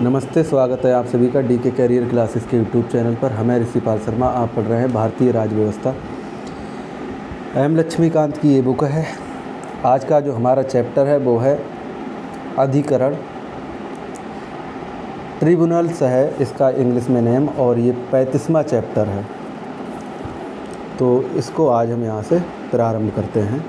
नमस्ते, स्वागत है आप सभी का डीके कैरियर क्लासेस के यूट्यूब चैनल पर। हमें ऋषिपाल शर्मा, आप पढ़ रहे हैं भारतीय राज्य व्यवस्था। एम लक्ष्मीकांत की ये बुक है। आज का जो हमारा चैप्टर है वो है अधिकरण। ट्रिब्यूनल्स है इसका इंग्लिश में नेम, और ये 35वां चैप्टर है। तो इसको आज हम यहाँ से प्रारंभ करते हैं।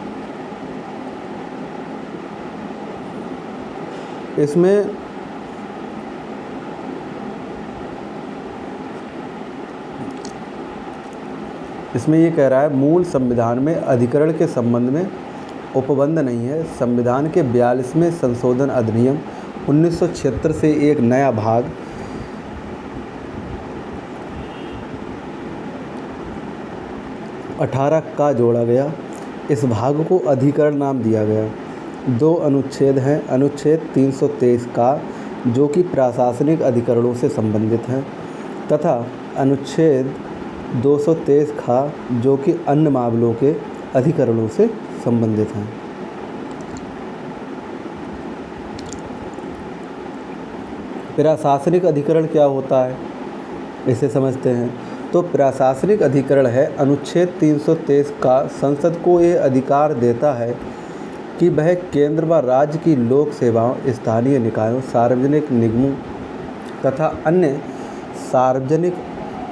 इसमें ये कह रहा है, मूल संविधान में अधिकरण के संबंध में उपबंध नहीं है। संविधान के 42वें संशोधन अधिनियम 1976 से एक नया भाग 18 का जोड़ा गया। इस भाग को अधिकरण नाम दिया गया। 2 अनुच्छेद हैं। अनुच्छेद 323 का, जो कि प्रशासनिक अधिकरणों से संबंधित है, तथा अनुच्छेद 223 खा, जो कि अन्य मामलों के अधिकरणों से संबंधित हैं। प्रशासनिक अधिकरण क्या होता है, इसे समझते हैं। तो प्रशासनिक अधिकरण है, अनुच्छेद 323 का संसद को ये अधिकार देता है कि वह केंद्र व राज्य की लोक सेवाओं, स्थानीय निकायों, सार्वजनिक निगमों तथा अन्य सार्वजनिक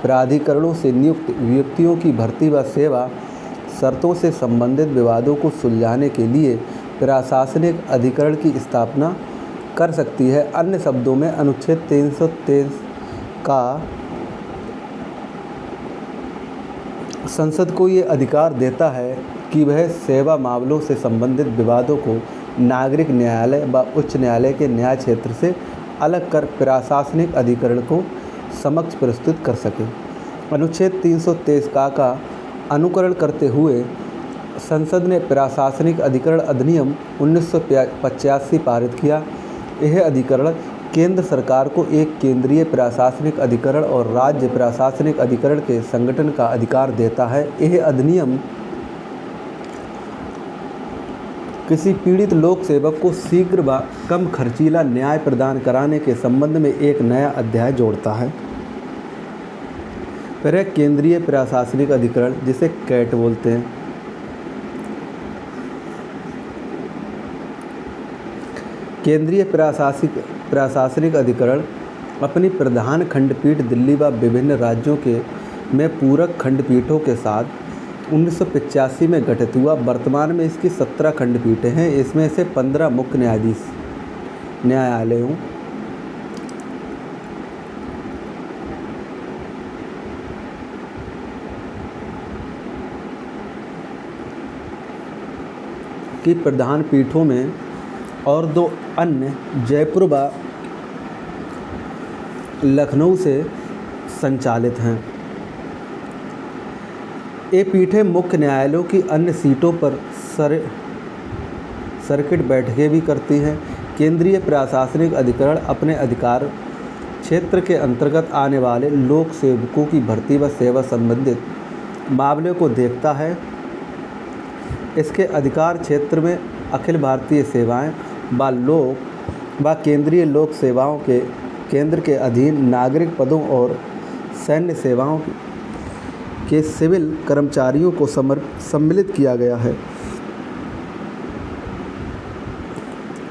प्राधिकरणों से नियुक्त व्यक्तियों की भर्ती व सेवा शर्तों से संबंधित विवादों को सुलझाने के लिए प्रशासनिक अधिकरण की स्थापना कर सकती है। अन्य शब्दों में, अनुच्छेद 323 का संसद को ये अधिकार देता है कि वह सेवा मामलों से संबंधित विवादों को नागरिक न्यायालय व उच्च न्यायालय के न्याय क्षेत्र से अलग कर प्रशासनिक अधिकरण को समक्ष प्रस्तुत कर सके। अनुच्छेद 323 का अनुकरण करते हुए संसद ने प्रशासनिक अधिकरण अधिनियम 1985 पारित किया। यह अधिकरण केंद्र सरकार को एक केंद्रीय प्रशासनिक अधिकरण और राज्य प्रशासनिक अधिकरण के संगठन का अधिकार देता है। यह अधिनियम किसी पीड़ित लोक सेवक को शीघ्र व कम खर्चीला न्याय प्रदान कराने के संबंध में एक नया अध्याय जोड़ता है। फिर केंद्रीय प्रशासनिक अधिकरण, जिसे कैट बोलते हैं। केंद्रीय प्रशासनिक अधिकरण अपनी प्रधान खंडपीठ दिल्ली व विभिन्न राज्यों में पूरक खंडपीठों के साथ 1985 में गठित हुआ। वर्तमान में इसकी 17 खंडपीठें हैं। इसमें से 15 मुख्य न्यायालयों की प्रधान पीठों में और 2 अन्य जयपुर व लखनऊ से संचालित हैं। ये पीठें मुख्य न्यायालयों की अन्य सीटों पर सर्किट बैठकें भी करती हैं। केंद्रीय प्रशासनिक अधिकरण अपने अधिकार क्षेत्र के अंतर्गत आने वाले लोक सेवकों की भर्ती व सेवा संबंधित मामले को देखता है। इसके अधिकार क्षेत्र में अखिल भारतीय सेवाएं व केंद्रीय लोक सेवाओं के केंद्र के अधीन नागरिक पदों और सैन्य सेवाओं के सिविल कर्मचारियों को सम्मिलित किया गया है।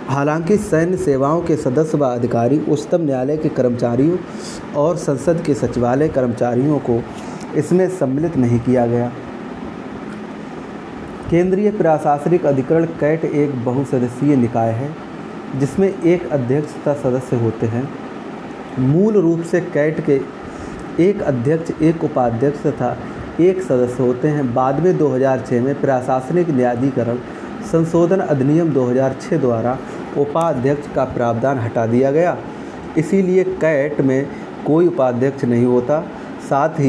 हालांकि सैन्य सेवाओं के सदस्य व अधिकारी उच्चतम न्यायालय के कर्मचारियों और संसद के सचिवालय कर्मचारियों को इसमें सम्मिलित नहीं किया गया। केंद्रीय प्रशासनिक अधिकरण कैट एक बहुसदस्यीय निकाय है, जिसमें एक अध्यक्ष तथा सदस्य होते हैं। मूल रूप से कैट के एक अध्यक्ष, एक उपाध्यक्ष तथा एक सदस्य होते हैं। बाद में 2006 में प्रशासनिक न्यायाधिकरण संशोधन अधिनियम 2006 द्वारा उपाध्यक्ष का प्रावधान हटा दिया गया। इसीलिए कैट में कोई उपाध्यक्ष नहीं होता। साथ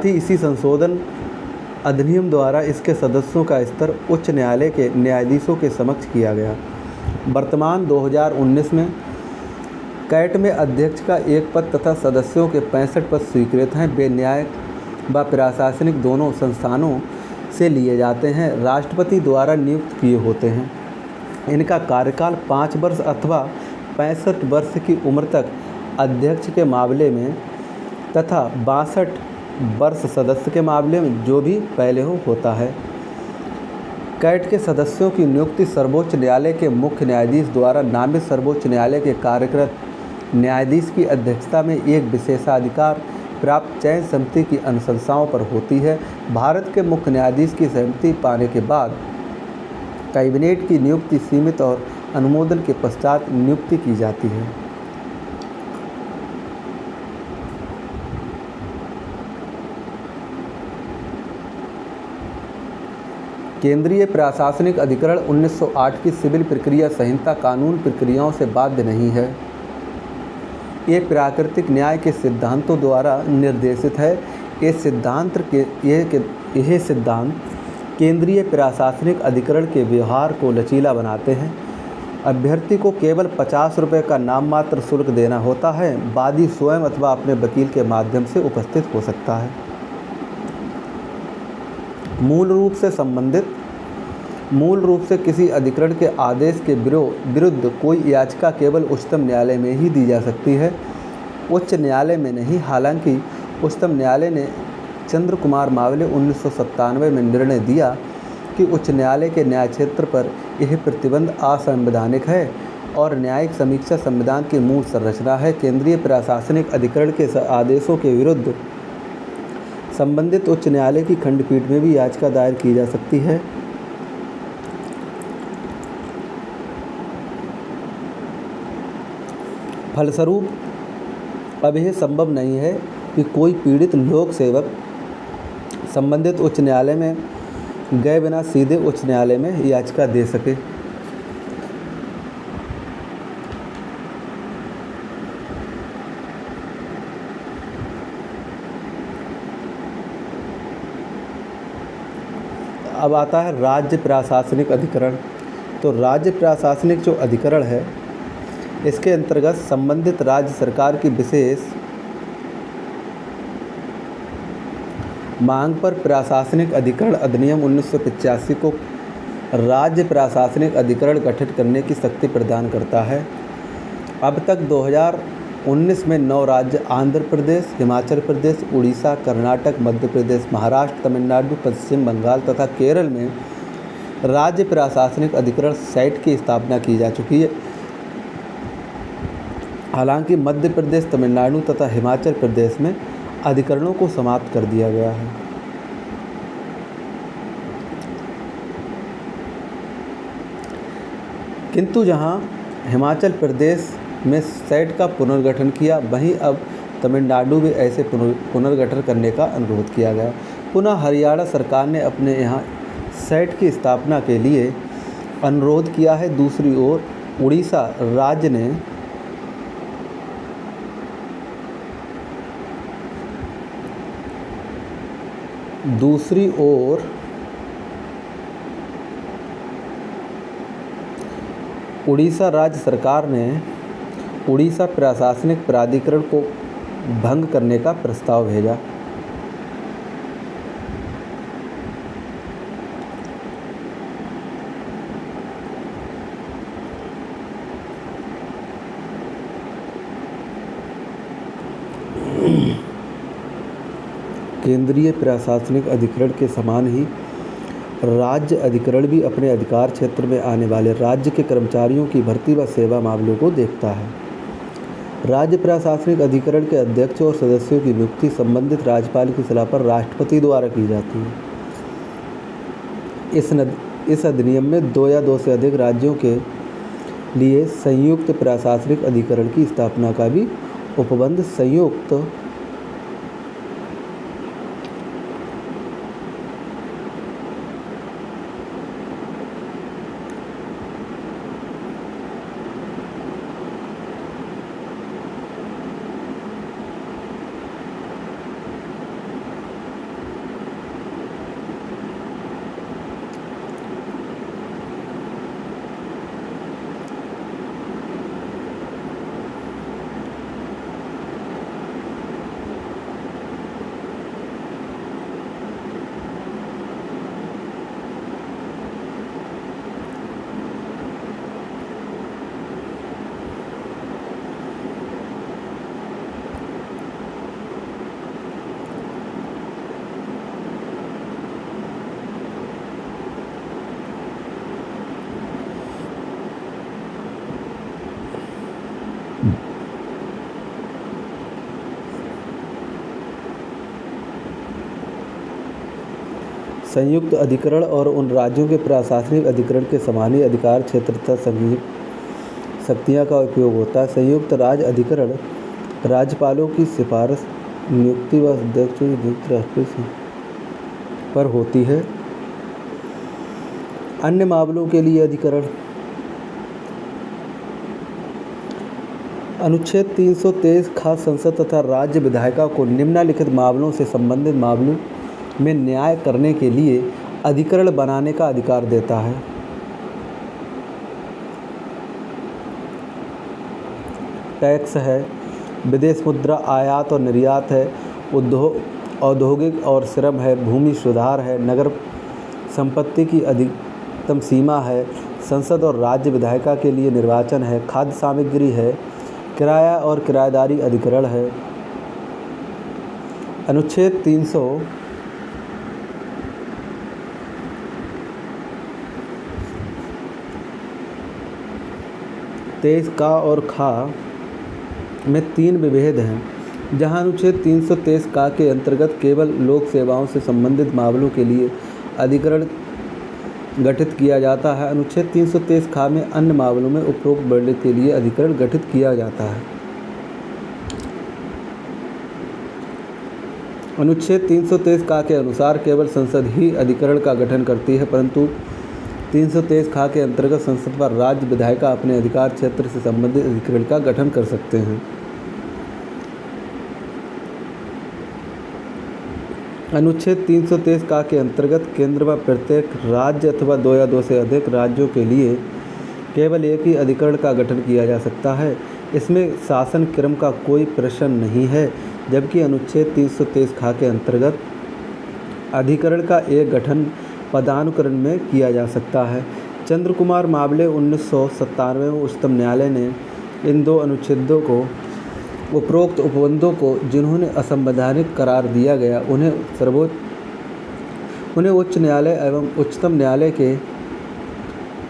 ही इसी संशोधन अधिनियम द्वारा इसके सदस्यों का स्तर उच्च न्यायालय के न्यायाधीशों के समक्ष किया गया। वर्तमान 2019 में कैट में अध्यक्ष का 1 पद तथा सदस्यों के 65 पद स्वीकृत हैं। वे न्याय व प्रशासनिक दोनों संस्थानों से लिए जाते हैं। राष्ट्रपति द्वारा नियुक्त किए होते हैं। इनका कार्यकाल 5 वर्ष अथवा 65 वर्ष की उम्र तक अध्यक्ष के मामले में तथा 62 वर्ष सदस्य के मामले में जो भी पहले होता है। कैट के सदस्यों की नियुक्ति सर्वोच्च न्यायालय के मुख्य न्यायाधीश द्वारा नामित सर्वोच्च न्यायालय के कार्यरत न्यायाधीश की अध्यक्षता में एक विशेषाधिकार प्राप्त चयन समिति की अनुशंसाओं पर होती है। भारत के मुख्य न्यायाधीश की सहमति पाने के बाद कैबिनेट की नियुक्ति सीमित और अनुमोदन के पश्चात नियुक्ति की जाती है। केंद्रीय प्रशासनिक अधिकरण 1908 की सिविल प्रक्रिया संहिता कानून प्रक्रियाओं से बाध्य नहीं है। ये प्राकृतिक न्याय के सिद्धांतों द्वारा निर्देशित है। यह सिद्धांत केंद्रीय प्रशासनिक अधिकरण के व्यवहार को लचीला बनाते हैं। अभ्यर्थी को केवल 50 रुपये का नाम मात्र शुल्क देना होता है। वादी स्वयं अथवा अपने वकील के माध्यम से उपस्थित हो सकता है। मूल रूप से किसी अधिकरण के आदेश के विरुद्ध कोई याचिका केवल उच्चतम न्यायालय में ही दी जा सकती है, उच्च न्यायालय में नहीं। हालांकि उच्चतम न्यायालय ने चंद्र कुमार मावले 1997 में निर्णय दिया कि उच्च न्यायालय के न्याय क्षेत्र पर यह प्रतिबंध असंवैधानिक है और न्यायिक समीक्षा संविधान की मूल संरचना है। केंद्रीय प्रशासनिक अधिकरण के आदेशों के विरुद्ध संबंधित उच्च न्यायालय की खंडपीठ में भी याचिका दायर की जा सकती है। फलस्वरूप अब यह संभव नहीं है कि कोई पीड़ित लोक सेवक संबंधित उच्च न्यायालय में गए बिना सीधे उच्च न्यायालय में याचिका दे सके। अब आता है राज्य प्रशासनिक अधिकरण। तो राज्य प्रशासनिक जो अधिकरण है, इसके अंतर्गत संबंधित राज्य सरकार की विशेष मांग पर प्रशासनिक अधिकरण अधिनियम 1985 को राज्य प्रशासनिक अधिकरण गठित करने की शक्ति प्रदान करता है। अब तक 2019 में 9 राज्य आंध्र प्रदेश, हिमाचल प्रदेश, उड़ीसा, कर्नाटक, मध्य प्रदेश, महाराष्ट्र, तमिलनाडु, पश्चिम बंगाल तथा केरल में राज्य प्रशासनिक अधिकरण साइट की स्थापना की जा चुकी है। हालांकि मध्य प्रदेश, तमिलनाडु तथा हिमाचल प्रदेश में अधिकरणों को समाप्त कर दिया गया है। किंतु जहां हिमाचल प्रदेश में सेट का पुनर्गठन किया, वहीं अब तमिलनाडु में ऐसे पुनर्गठन करने का अनुरोध किया गया। पुनः हरियाणा सरकार ने अपने यहाँ सेट की स्थापना के लिए अनुरोध किया है। दूसरी ओर उड़ीसा राज्य ने उड़ीसा राज्य सरकार ने उड़ीसा प्रशासनिक प्राधिकरण को भंग करने का प्रस्ताव भेजा। केंद्रीय प्रशासनिक अधिकरण के समान ही राज्य अधिकरण भी अपने अधिकार क्षेत्र में आने वाले राज्य के कर्मचारियों की भर्ती व सेवा मामलों को देखता है। राज्य प्रशासनिक अधिकरण के अध्यक्ष और सदस्यों की नियुक्ति संबंधित राज्यपाल की सलाह पर राष्ट्रपति द्वारा की जाती है। इस अधिनियम में 2 या 2 से अधिक राज्यों के लिए संयुक्त प्रशासनिक अधिकरण की स्थापना का भी उपबंध संयुक्त संयुक्त अधिकरण और उन राज्यों के प्रशासनिक अधिकरण के समान ही अधिकार क्षेत्र तथा संघीय शक्तियाँ का उपयोग होता है। संयुक्त राज्य अधिकरण राज्यपालों की सिफारिश, नियुक्ति व अध्यक्षों की नियुक्ति राष्ट्रपति पर होती है। अन्य मामलों के लिए अधिकरण अनुच्छेद 323 खास संसद तथा राज्य विधायिका को निम्नलिखित मामलों से संबंधित मामलों में न्याय करने के लिए अधिकरण बनाने का अधिकार देता है। टैक्स है, विदेश मुद्रा आयात और निर्यात है, औद्योगिक और श्रम है, भूमि सुधार है, नगर संपत्ति की अधिकतम सीमा है, संसद और राज्य विधायिका के लिए निर्वाचन है, खाद्य सामग्री है, किराया और किराएदारी अधिकरण है। अनुच्छेद 323 का और खा में 3 विभेद हैं। जहां अनुच्छेद 323 का के अंतर्गत केवल लोक सेवाओं से संबंधित मामलों के लिए अधिकरण गठित किया जाता है, अनुच्छेद 323 खा में अन्य मामलों में उपरोक्त वर्णित के लिए अधिकरण गठित किया जाता है। अनुच्छेद 323 का के अनुसार केवल संसद ही अधिकरण का गठन करती है, परंतु 323 खा के अंतर्गत संसद व राज्य विधायिका अपने अधिकार क्षेत्र से संबंधित अधिकरण का गठन कर सकते हैं। अनुच्छेद 323 का के अंतर्गत केंद्र व प्रत्येक राज्य अथवा 2 या 2 से अधिक राज्यों के लिए केवल एक ही अधिकरण का गठन किया जा सकता है। इसमें शासन क्रम का कोई प्रश्न नहीं है, जबकि अनुच्छेद 323 खा के अंतर्गत अधिकरण का एक गठन पदानुक्रम में किया जा सकता है। चंद्र कुमार मामले 1997 में उच्चतम न्यायालय ने इन 2 अनुच्छेदों को उपरोक्त उपबंधों को जिन्होंने असंवैधानिक करार दिया गया उन्हें उच्च न्यायालय एवं उच्चतम न्यायालय के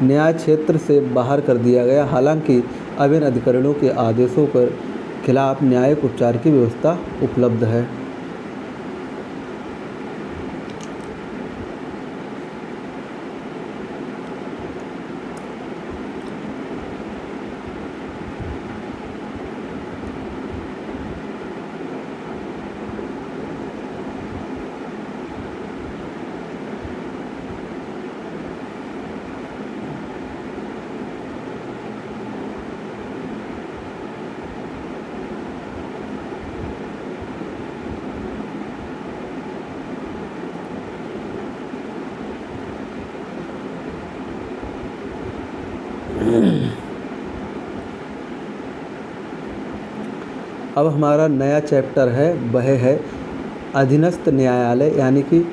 न्याय क्षेत्र से बाहर कर दिया गया। हालांकि अब इन अधिकरणों के आदेशों पर खिलाफ न्यायिक उपचार की व्यवस्था उपलब्ध है। अब हमारा नया चैप्टर है, वह है अधीनस्थ न्यायालय यानी कि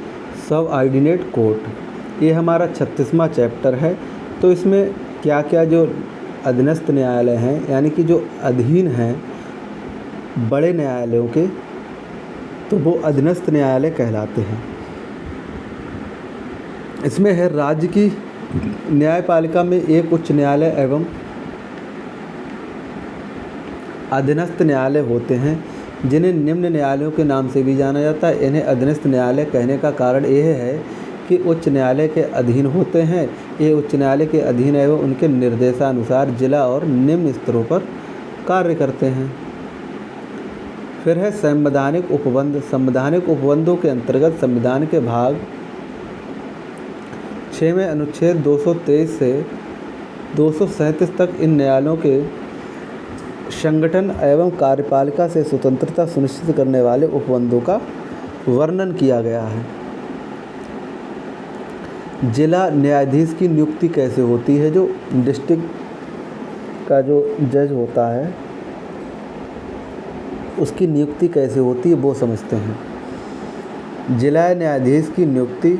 सबऑर्डिनेट कोर्ट। ये हमारा 36वां चैप्टर है। तो इसमें क्या क्या जो अधीनस्थ न्यायालय हैं यानी कि जो अधीन हैं बड़े न्यायालयों के, तो वो अधीनस्थ न्यायालय कहलाते हैं। इसमें है राज्य की न्यायपालिका में एक उच्च न्यायालय एवं अधीनस्थ न्यायालय होते हैं, जिन्हें निम्न न्यायालयों के नाम से भी जाना जाता है। इन्हें अधीनस्थ न्यायालय कहने का कारण यह है कि उच्च न्यायालय के अधीन होते हैं। ये उच्च न्यायालय के अधीन एवं उनके निर्देशानुसार जिला और निम्न स्तरों पर कार्य करते हैं। फिर है संवैधानिक उपबंध। संवैधानिक उपबंधों के अंतर्गत संविधान के भाग 6 में अनुच्छेद 223 से 237 तक इन न्यायालयों के संगठन एवं कार्यपालिका से स्वतंत्रता सुनिश्चित करने वाले उपबंधों का वर्णन किया गया है। जिला न्यायाधीश की नियुक्ति कैसे होती है? जो डिस्ट्रिक्ट का जो जज होता है उसकी नियुक्ति कैसे होती है वो समझते हैं। जिला न्यायाधीश की नियुक्ति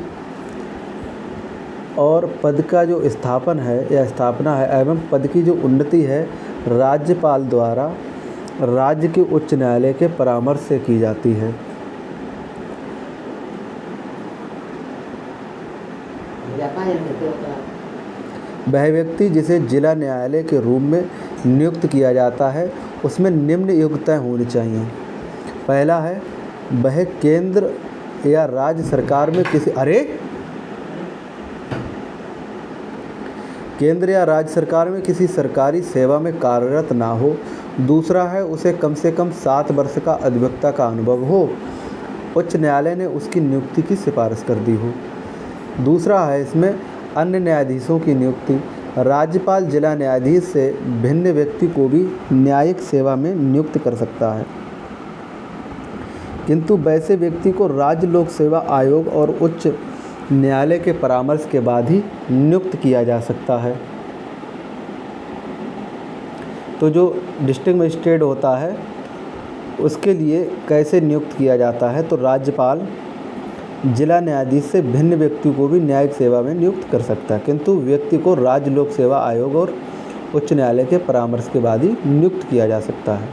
और पद का जो स्थापन है या स्थापना है एवं पद की जो उन्नति है राज्यपाल द्वारा राज्य के उच्च न्यायालय के परामर्श से की जाती है। वह व्यक्ति जिसे जिला न्यायालय के रूप में नियुक्त किया जाता है उसमें निम्न योग्यताएं होनी चाहिए। पहला है, वह केंद्र या राज्य सरकार में किसी केंद्र या राज्य सरकार में किसी सरकारी सेवा में कार्यरत ना हो। दूसरा है उसे कम से कम 7 वर्ष का अधिवक्ता का अनुभव हो, उच्च न्यायालय ने उसकी नियुक्ति की सिफारिश कर दी हो। दूसरा है इसमें अन्य न्यायाधीशों की नियुक्ति। राज्यपाल जिला न्यायाधीश से भिन्न व्यक्ति को भी न्यायिक सेवा में नियुक्त कर सकता है, किंतु वैसे व्यक्ति को राज्य लोक सेवा आयोग और उच्च न्यायालय के परामर्श के बाद ही नियुक्त किया जा सकता है। तो जो डिस्ट्रिक्ट मजिस्ट्रेट होता है उसके लिए कैसे नियुक्त किया जाता है, तो राज्यपाल जिला न्यायाधीश से भिन्न व्यक्ति को भी न्यायिक सेवा में नियुक्त कर सकता है, किंतु व्यक्ति को राज्य लोक सेवा आयोग और उच्च न्यायालय के परामर्श के बाद ही नियुक्त किया जा सकता है।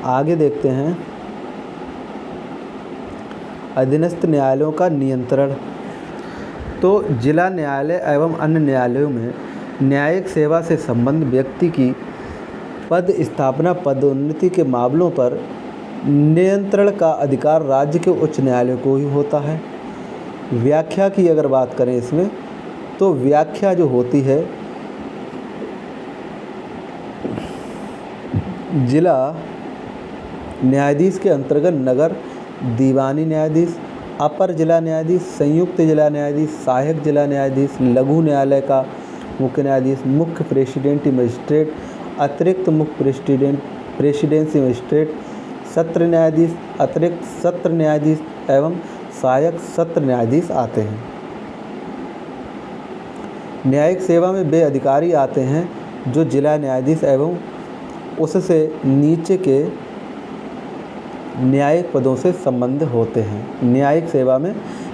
आगे देखते हैं अधीनस्थ न्यायालयों का नियंत्रण। तो जिला न्यायालय एवं अन्य न्यायालयों में न्यायिक सेवा से संबंध व्यक्ति की पद स्थापना पदोन्नति के मामलों पर नियंत्रण का अधिकार राज्य के उच्च न्यायालय को ही होता है। व्याख्या की अगर बात करें इसमें, तो व्याख्या जो होती है जिला न्यायाधीश के अंतर्गत नगर दीवानी न्यायाधीश, अपर जिला न्यायाधीश, संयुक्त जिला न्यायाधीश, सहायक जिला न्यायाधीश, लघु न्यायालय का मुख्य न्यायाधीश, मुख्य प्रेसिडेंटी मजिस्ट्रेट, अतिरिक्त मुख्य प्रेसिडेंसी मजिस्ट्रेट, सत्र न्यायाधीश, अतिरिक्त सत्र न्यायाधीश एवं सहायक सत्र न्यायाधीश आते हैं। न्यायिक सेवा में वे अधिकारी आते हैं जो जिला न्यायाधीश एवं उससे नीचे के न्यायिक पदों से संबंध होते हैं। न्यायिक सेवा में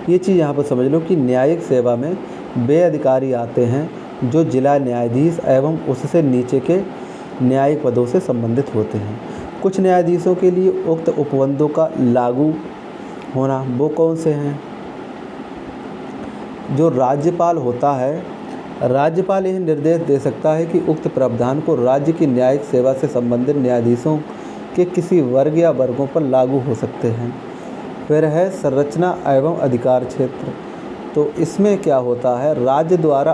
ये चीज़ यहाँ पर समझ लो कि न्यायिक सेवा में वे अधिकारी आते हैं जो जिला न्यायाधीश एवं उससे नीचे के न्यायिक पदों से संबंधित होते हैं। कुछ न्यायाधीशों के लिए उक्त उपबंधों का लागू होना, वो कौन से हैं? जो राज्यपाल होता है, राज्यपाल यह निर्देश दे सकता है कि उक्त प्रावधान को राज्य की न्यायिक सेवा से संबंधित न्यायाधीशों के किसी वर्ग या वर्गों पर लागू हो सकते हैं। फिर है संरचना एवं अधिकार क्षेत्र। तो इसमें क्या होता है, राज्य द्वारा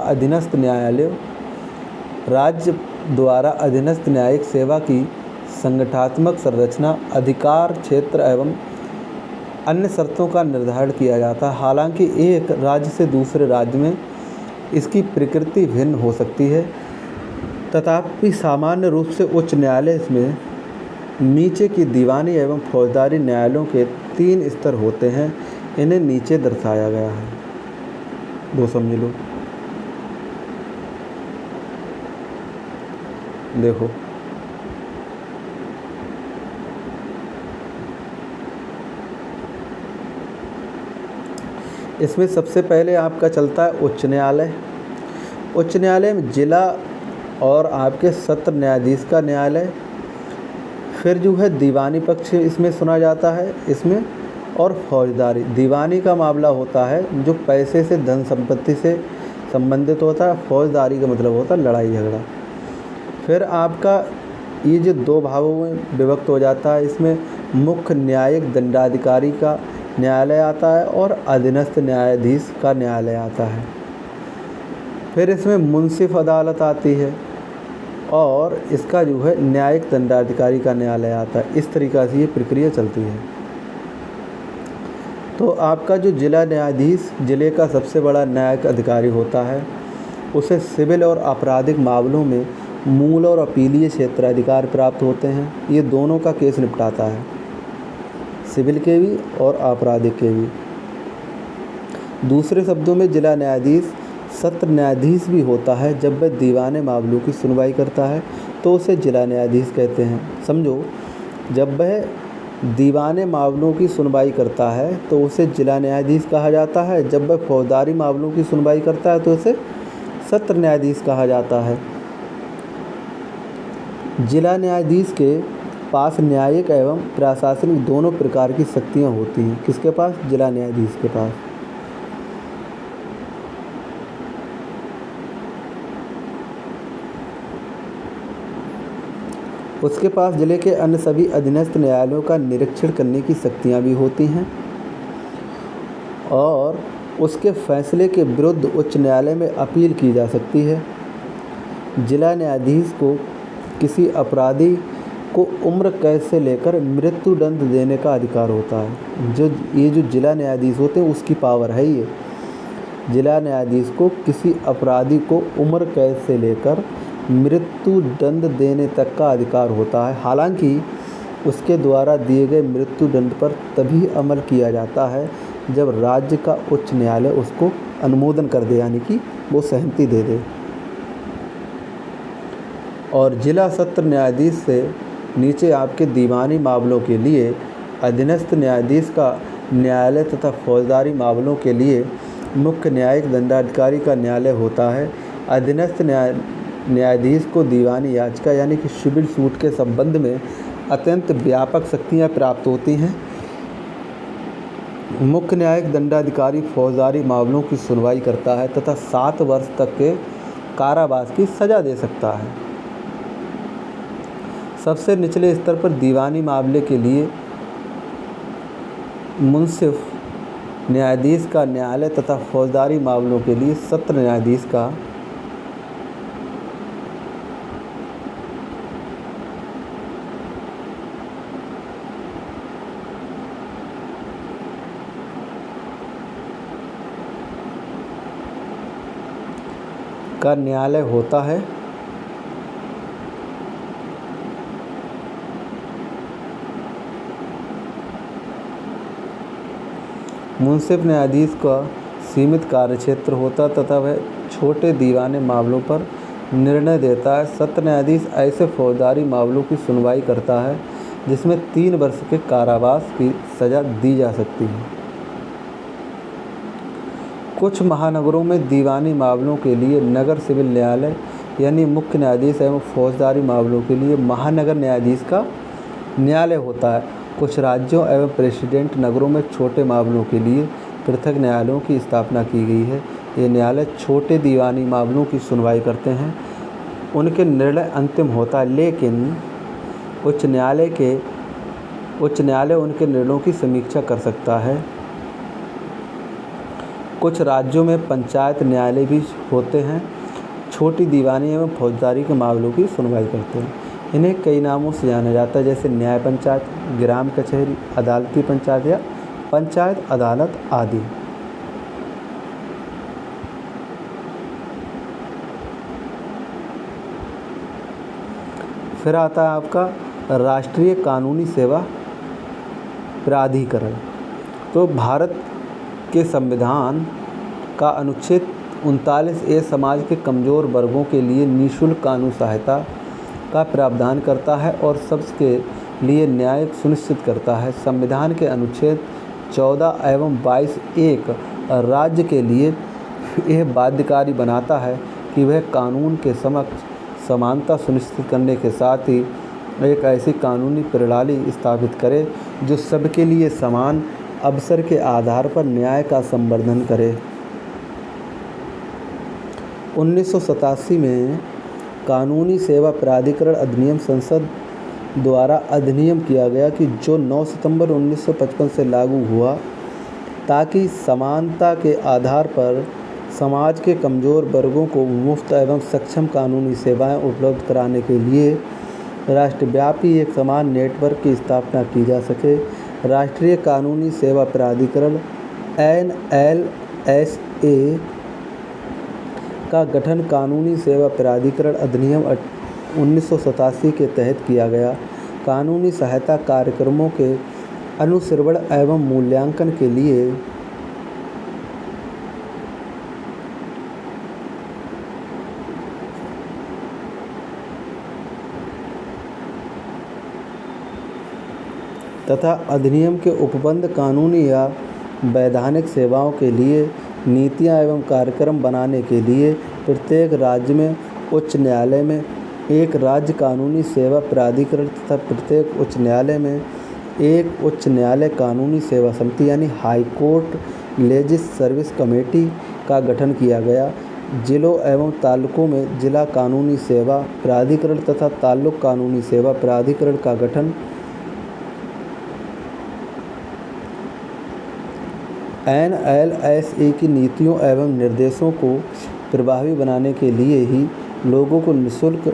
अधीनस्थ न्यायिक सेवा की संगठनात्मक संरचना, अधिकार क्षेत्र एवं अन्य शर्तों का निर्धारण किया जाता है। हालांकि एक राज्य से दूसरे राज्य में इसकी प्रकृति भिन्न हो सकती है, तथापि सामान्य रूप से उच्च न्यायालय में नीचे की दीवानी एवं फौजदारी न्यायालयों के 3 स्तर होते हैं। इन्हें नीचे दर्शाया गया है, वो समझ लो। देखो, इसमें सबसे पहले आपका चलता है उच्च न्यायालय। उच्च न्यायालय में जिला और आपके सत्र न्यायाधीश का न्यायालय, फिर जो है दीवानी पक्ष इसमें सुना जाता है इसमें, और फौजदारी। दीवानी का मामला होता है जो पैसे से, धन संपत्ति से संबंधित होता है। फौजदारी का मतलब होता है लड़ाई झगड़ा। फिर आपका ये जो 2 भागों में विभक्त हो जाता है, इसमें मुख्य न्यायिक दंडाधिकारी का न्यायालय आता है और अधीनस्थ न्यायाधीश का न्यायालय आता है। फिर इसमें मुंसिफ अदालत आती है और इसका जो है न्यायिक दंडाधिकारी का न्यायालय आता है। इस तरीक़ा से ये प्रक्रिया चलती है। तो आपका जो जिला न्यायाधीश जिले का सबसे बड़ा न्यायिक अधिकारी होता है, उसे सिविल और आपराधिक मामलों में मूल और अपीलीय क्षेत्राधिकार प्राप्त होते हैं। ये दोनों का केस निपटाता है, सिविल के भी और आपराधिक के भी। दूसरे शब्दों में जिला न्यायाधीश सत्र न्यायाधीश भी होता है। जब वह दीवाने मामलों की सुनवाई करता है तो उसे जिला न्यायाधीश कहते हैं। समझो, जब वह दीवाने मामलों की सुनवाई करता है तो उसे जिला न्यायाधीश कहा जाता है। जब वह फौजदारी मामलों की सुनवाई करता है तो उसे सत्र न्यायाधीश कहा जाता है। जिला न्यायाधीश के पास न्यायिक एवं प्रशासनिक दोनों प्रकार की शक्तियाँ होती हैं। किसके पास? जिला न्यायाधीश के पास। उसके पास जिले के अन्य सभी अधीनस्थ न्यायालयों का निरीक्षण करने की शक्तियाँ भी होती हैं और उसके फैसले के विरुद्ध उच्च न्यायालय में अपील की जा सकती है। जिला न्यायाधीश को किसी अपराधी को उम्र कैद से लेकर मृत्यु दंड देने का अधिकार होता है। जो जिला न्यायाधीश होते हैं उसकी पावर है ये। जिला न्यायाधीश को किसी अपराधी को उम्र कैद से लेकर मृत्यु दंड देने तक का अधिकार होता है। हालांकि उसके द्वारा दिए गए मृत्यु दंड पर तभी अमल किया जाता है जब राज्य का उच्च न्यायालय उसको अनुमोदन कर दे, यानी कि वो सहमति दे दे। और जिला सत्र न्यायाधीश से नीचे आपके दीवानी मामलों के लिए अधीनस्थ न्यायाधीश का न्यायालय तथा फौजदारी मामलों के लिए मुख्य न्यायिक दंडाधिकारी का न्यायालय होता है। अधीनस्थ न्यायाधीश को दीवानी याचिका यानी कि सिविल सूट के संबंध में अत्यंत व्यापक शक्तियाँ प्राप्त होती हैं। मुख्य न्यायिक दंडाधिकारी फौजदारी मामलों की सुनवाई करता है तथा 7 वर्ष तक के कारावास की सज़ा दे सकता है। सबसे निचले स्तर पर दीवानी मामले के लिए मुंसिफ न्यायाधीश का न्यायालय तथा फौजदारी मामलों के लिए सत्र न्यायाधीश का न्यायालय होता है। मुंसिफ न्यायाधीश का सीमित कार्यक्षेत्र होता तथा वह छोटे दीवानी मामलों पर निर्णय देता है। सत्र न्यायाधीश ऐसे फौजदारी मामलों की सुनवाई करता है जिसमें 3 वर्ष के कारावास की सज़ा दी जा सकती है। कुछ महानगरों में दीवानी मामलों के लिए नगर सिविल न्यायालय यानी मुख्य न्यायाधीश एवं फौजदारी मामलों के लिए महानगर न्यायाधीश का न्यायालय होता है। कुछ राज्यों एवं प्रेसिडेंट नगरों में छोटे मामलों के लिए पृथक न्यायालयों की स्थापना की गई है। ये न्यायालय छोटे दीवानी मामलों की सुनवाई करते हैं, उनके निर्णय अंतिम होता है, लेकिन उच्च न्यायालय उनके निर्णयों की समीक्षा कर सकता है। कुछ राज्यों में पंचायत न्यायालय भी होते हैं, छोटी दीवानी एवं फौजदारी के मामलों की सुनवाई करते हैं। इन्हें कई नामों से जाना जाता है, जैसे न्याय पंचायत, ग्राम कचहरी, अदालती पंचायत या पंचायत अदालत आदि। फिर आता है आपका राष्ट्रीय कानूनी सेवा प्राधिकरण। तो भारत के संविधान का अनुच्छेद 39A समाज के कमज़ोर वर्गों के लिए निःशुल्क कानूनी सहायता का प्रावधान करता है और सबके लिए न्याय सुनिश्चित करता है। संविधान के अनुच्छेद 14 एवं 22(1) राज्य के लिए यह बाध्यकारी बनाता है कि वह कानून के समक्ष समानता सुनिश्चित करने के साथ ही एक ऐसी कानूनी प्रणाली स्थापित करे जो सबके लिए समान अवसर के आधार पर न्याय का संवर्धन करे। 1987 में कानूनी सेवा प्राधिकरण अधिनियम संसद द्वारा अधिनियम किया गया कि जो 9 सितंबर 1955 से लागू हुआ, ताकि समानता के आधार पर समाज के कमज़ोर वर्गों को मुफ्त एवं सक्षम कानूनी सेवाएं उपलब्ध कराने के लिए राष्ट्रव्यापी एक समान नेटवर्क की स्थापना की जा सके। राष्ट्रीय कानूनी सेवा प्राधिकरण NLSA का गठन कानूनी सेवा प्राधिकरण अधिनियम 1987 के तहत किया गया। कानूनी सहायता कार्यक्रमों के अनुश्रवण एवं मूल्यांकन के लिए तथा अधिनियम के उपबंध कानूनी या वैधानिक सेवाओं के लिए नीतियां एवं कार्यक्रम बनाने के लिए प्रत्येक राज्य में उच्च न्यायालय में एक राज्य कानूनी सेवा प्राधिकरण तथा प्रत्येक उच्च न्यायालय में एक उच्च न्यायालय कानूनी सेवा समिति यानी हाई कोर्ट लेजिस सर्विस कमेटी का गठन किया गया। जिलों एवं तालुकों में जिला कानूनी सेवा प्राधिकरण तथा तालुक कानूनी सेवा प्राधिकरण का गठन NLSA की नीतियों एवं निर्देशों को प्रभावी बनाने के लिए ही लोगों को निःशुल्क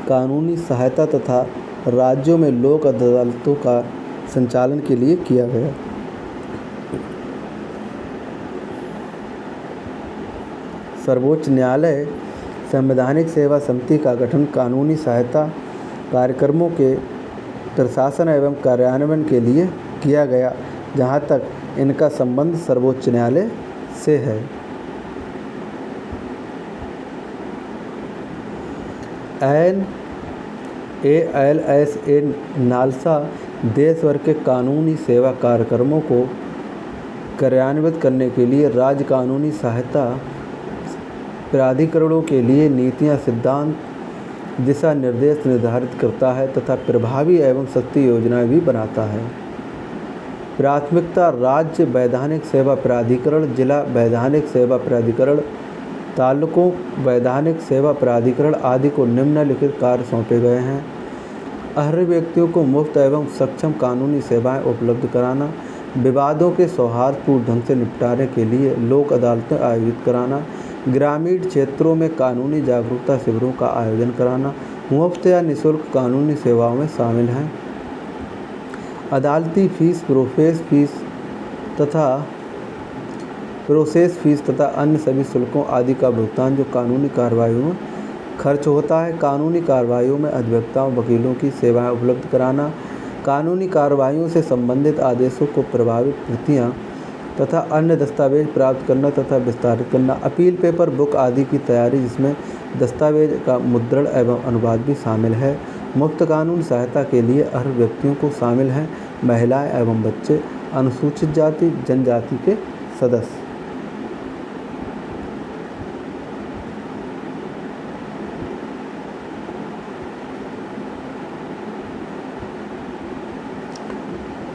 कानूनी सहायता तथा राज्यों में लोक अदालतों का संचालन के लिए किया गया। सर्वोच्च न्यायालय संवैधानिक सेवा समिति का गठन कानूनी सहायता कार्यक्रमों के प्रशासन एवं कार्यान्वयन के लिए किया गया, जहां तक इनका संबंध सर्वोच्च न्यायालय से है। NALSA नालसा देश भर के कानूनी सेवा कार्यक्रमों को कार्यान्वित करने के लिए राज्य कानूनी सहायता प्राधिकरणों के लिए नीतियां, सिद्धांत, दिशा निर्देश निर्धारित करता है तथा प्रभावी एवं सस्ती योजनाएं भी बनाता है। प्राथमिकता राज्य वैधानिक सेवा प्राधिकरण, जिला वैधानिक सेवा प्राधिकरण, तालुकों वैधानिक सेवा प्राधिकरण आदि को निम्नलिखित कार्य सौंपे गए हैं। अर्ह व्यक्तियों को मुफ्त एवं सक्षम कानूनी सेवाएं उपलब्ध कराना, विवादों के सौहार्दपूर्ण ढंग से निपटारे के लिए लोक अदालतें आयोजित कराना, ग्रामीण क्षेत्रों में कानूनी जागरूकता शिविरों का आयोजन कराना, मुफ्त या निःशुल्क कानूनी सेवाओं में शामिल हैं। अदालती फीस, प्रोसेस फीस तथा अन्य सभी शुल्कों आदि का भुगतान जो कानूनी कार्रवाइयों में खर्च होता है। कानूनी कार्रवाइयों में अधिवक्ताओं, वकीलों की सेवाएं उपलब्ध कराना, कानूनी कार्रवाइयों से संबंधित आदेशों को प्रभावित प्रतियां तथा अन्य दस्तावेज प्राप्त करना तथा विस्तारित करना, अपील पेपर, बुक आदि की तैयारी जिसमें दस्तावेज का मुद्रण एवं अनुवाद भी शामिल है। मुफ्त कानून सहायता के लिए अर्ह व्यक्तियों को शामिल हैं महिलाएं एवं बच्चे, अनुसूचित जाति जनजाति के सदस्य।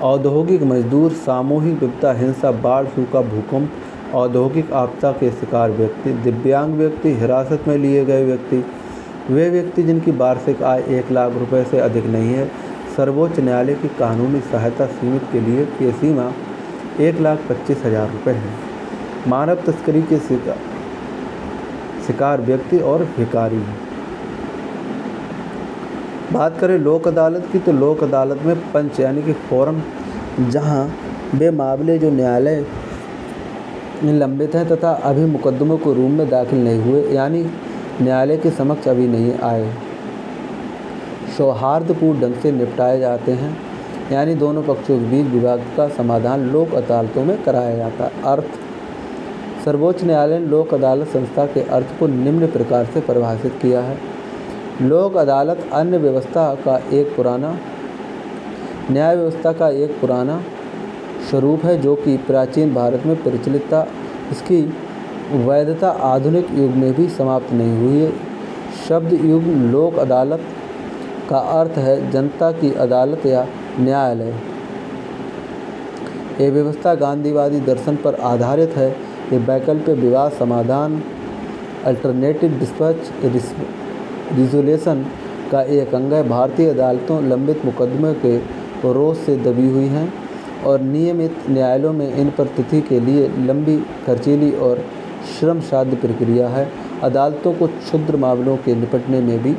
औद्योगिक मजदूर, सामूहिक विपदा, हिंसा, बाढ़, सूखा, भूकंप, औद्योगिक आपदा के शिकार व्यक्ति, दिव्यांग व्यक्ति, हिरासत में लिए गए व्यक्ति, वे व्यक्ति जिनकी वार्षिक आय 1 लाख रुपए से अधिक नहीं है। सर्वोच्च न्यायालय की कानूनी सहायता सीमित के लिए की सीमा 1,25,000 रुपये है। मानव तस्करी के शिकार व्यक्ति और भिखारी। बात करें लोक अदालत की, तो लोक अदालत में पंच यानी कि फोरम, जहां वे मामले जो न्यायालय में लंबित हैं तथा अभी मुकदमों को रूम में दाखिल नहीं हुए यानी न्यायालय के समक्ष अभी नहीं आए, सौहार्दपूर्ण ढंग से निपटाए जाते हैं, यानी दोनों पक्षों के बीच विवाद का समाधान लोक अदालतों में कराया जाता है। अर्थ, सर्वोच्च न्यायालय ने लोक अदालत संस्था के अर्थ को निम्न प्रकार से परिभाषित किया है। लोक अदालत अन्य व्यवस्था का एक पुराना न्याय व्यवस्था का एक पुराना स्वरूप है जो कि प्राचीन भारत में प्रचलित था। इसकी वैधता आधुनिक युग में भी समाप्त नहीं हुई है। शब्द युग लोक अदालत का अर्थ है जनता की अदालत या न्यायालय। ये व्यवस्था गांधीवादी दर्शन पर आधारित है। ये वैकल्पिक विवाद समाधान, अल्टरनेटिव डिस्पैच रिजोल्यूशन का एक अंग है। भारतीय अदालतों लंबित मुकदमे के रोज से दबी हुई हैं और नियमित न्यायालयों में इन पर तिथि के लिए लंबी, खर्चीली और श्रम साध्य प्रक्रिया है। अदालतों को क्षुद्र मामलों के निपटने में भी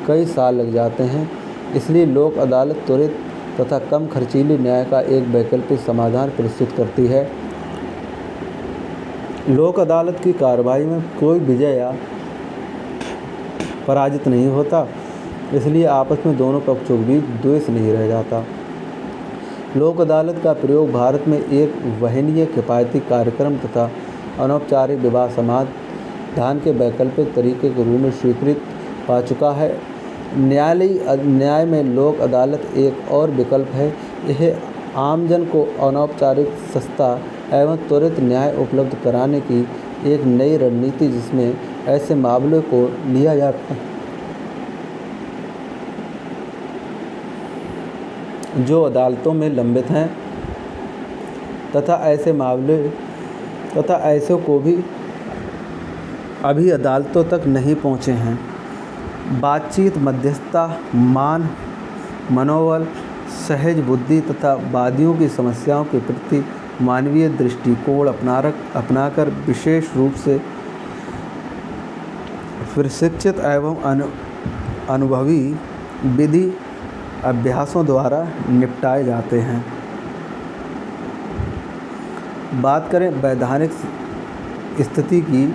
कई साल लग जाते हैं, इसलिए लोक अदालत त्वरित तथा कम खर्चीली न्याय का एक वैकल्पिक समाधान प्रस्तुत करती है। लोक अदालत की कार्रवाई में कोई विजय या पराजित नहीं होता, इसलिए आपस में दोनों पक्षों के बीच द्वेष नहीं रह जाता। लोक अदालत का प्रयोग भारत में एक वहनीय किफ़ायती कार्यक्रम तथा अनौपचारिक विवाद समाधान के वैकल्पिक तरीके के रूप में स्वीकृत पा चुका है। न्याय में लोक अदालत एक और विकल्प है। यह आमजन को अनौपचारिक, सस्ता एवं त्वरित न्याय उपलब्ध कराने की एक नई रणनीति जिसमें ऐसे मामलों को लिया जाता है जो अदालतों में लंबित हैं तथा ऐसे को भी अभी अदालतों तक नहीं पहुँचे हैं। बातचीत, मध्यस्थता, मनोबल, सहज बुद्धि तथा वादियों की समस्याओं के प्रति मानवीय दृष्टिकोण अपनाकर विशेष रूप से प्रशिक्षित एवं अनुभवी विधि अभ्यासों द्वारा निपटाए जाते हैं। बात करें वैधानिक स्थिति की,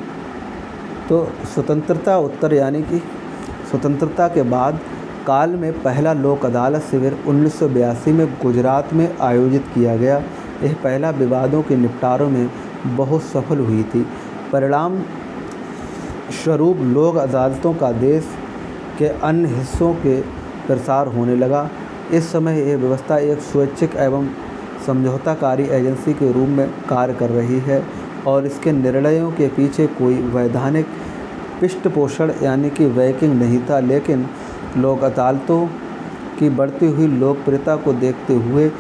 तो स्वतंत्रता उत्तर यानी कि स्वतंत्रता के बाद काल में पहला लोक अदालत शिविर 1982 में गुजरात में आयोजित किया गया। यह पहला विवादों के निपटारों में बहुत सफल हुई थी। परिणाम स्वरूप लोक अदालतों का देश के अन्य हिस्सों के प्रसार होने लगा। इस समय यह व्यवस्था एक स्वैच्छिक एवं समझौताकारी एजेंसी के रूप में कार्य कर रही है और इसके निर्णयों के पीछे कोई वैधानिक पृष्ठपोषण यानी कि बैकिंग नहीं था। लेकिन लोक अदालतों की बढ़ती हुई लोकप्रियता को देखते हुए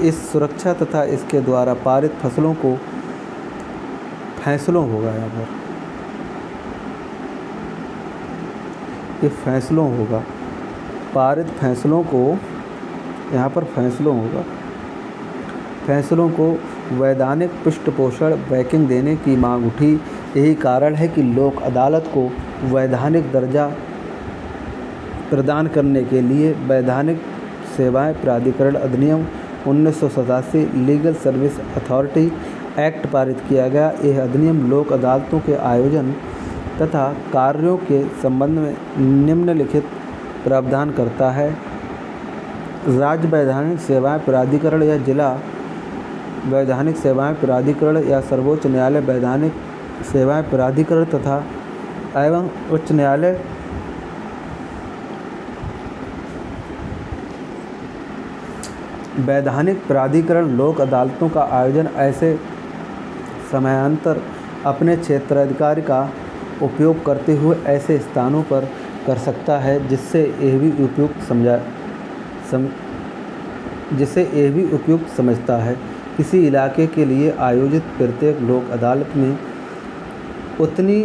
इस सुरक्षा तथा इसके द्वारा पारित फैसलों होगा यहाँ पर ये फैसलों होगा पारित फैसलों को यहाँ पर फैसलों को वैधानिक पृष्ठपोषण बैकिंग देने की मांग उठी। यही कारण है कि लोक अदालत को वैधानिक दर्जा प्रदान करने के लिए वैधानिक सेवाएं प्राधिकरण अधिनियम 1987 लीगल सर्विस अथॉरिटी एक्ट पारित किया गया। यह अधिनियम लोक अदालतों के आयोजन तथा कार्यों के संबंध में निम्नलिखित प्रावधान करता है। राज्य वैधानिक सेवाएं प्राधिकरण या जिला वैधानिक सेवाएं प्राधिकरण या सर्वोच्च न्यायालय वैधानिक सेवाएं प्राधिकरण तथा एवं उच्च न्यायालय वैधानिक प्राधिकरण लोक अदालतों का आयोजन ऐसे समयांतर अपने क्षेत्राधिकार का उपयोग करते हुए ऐसे स्थानों पर कर सकता है जिससे यह भी उपयुक्त समझता है। किसी इलाके के लिए आयोजित प्रत्येक लोक अदालत में उतनी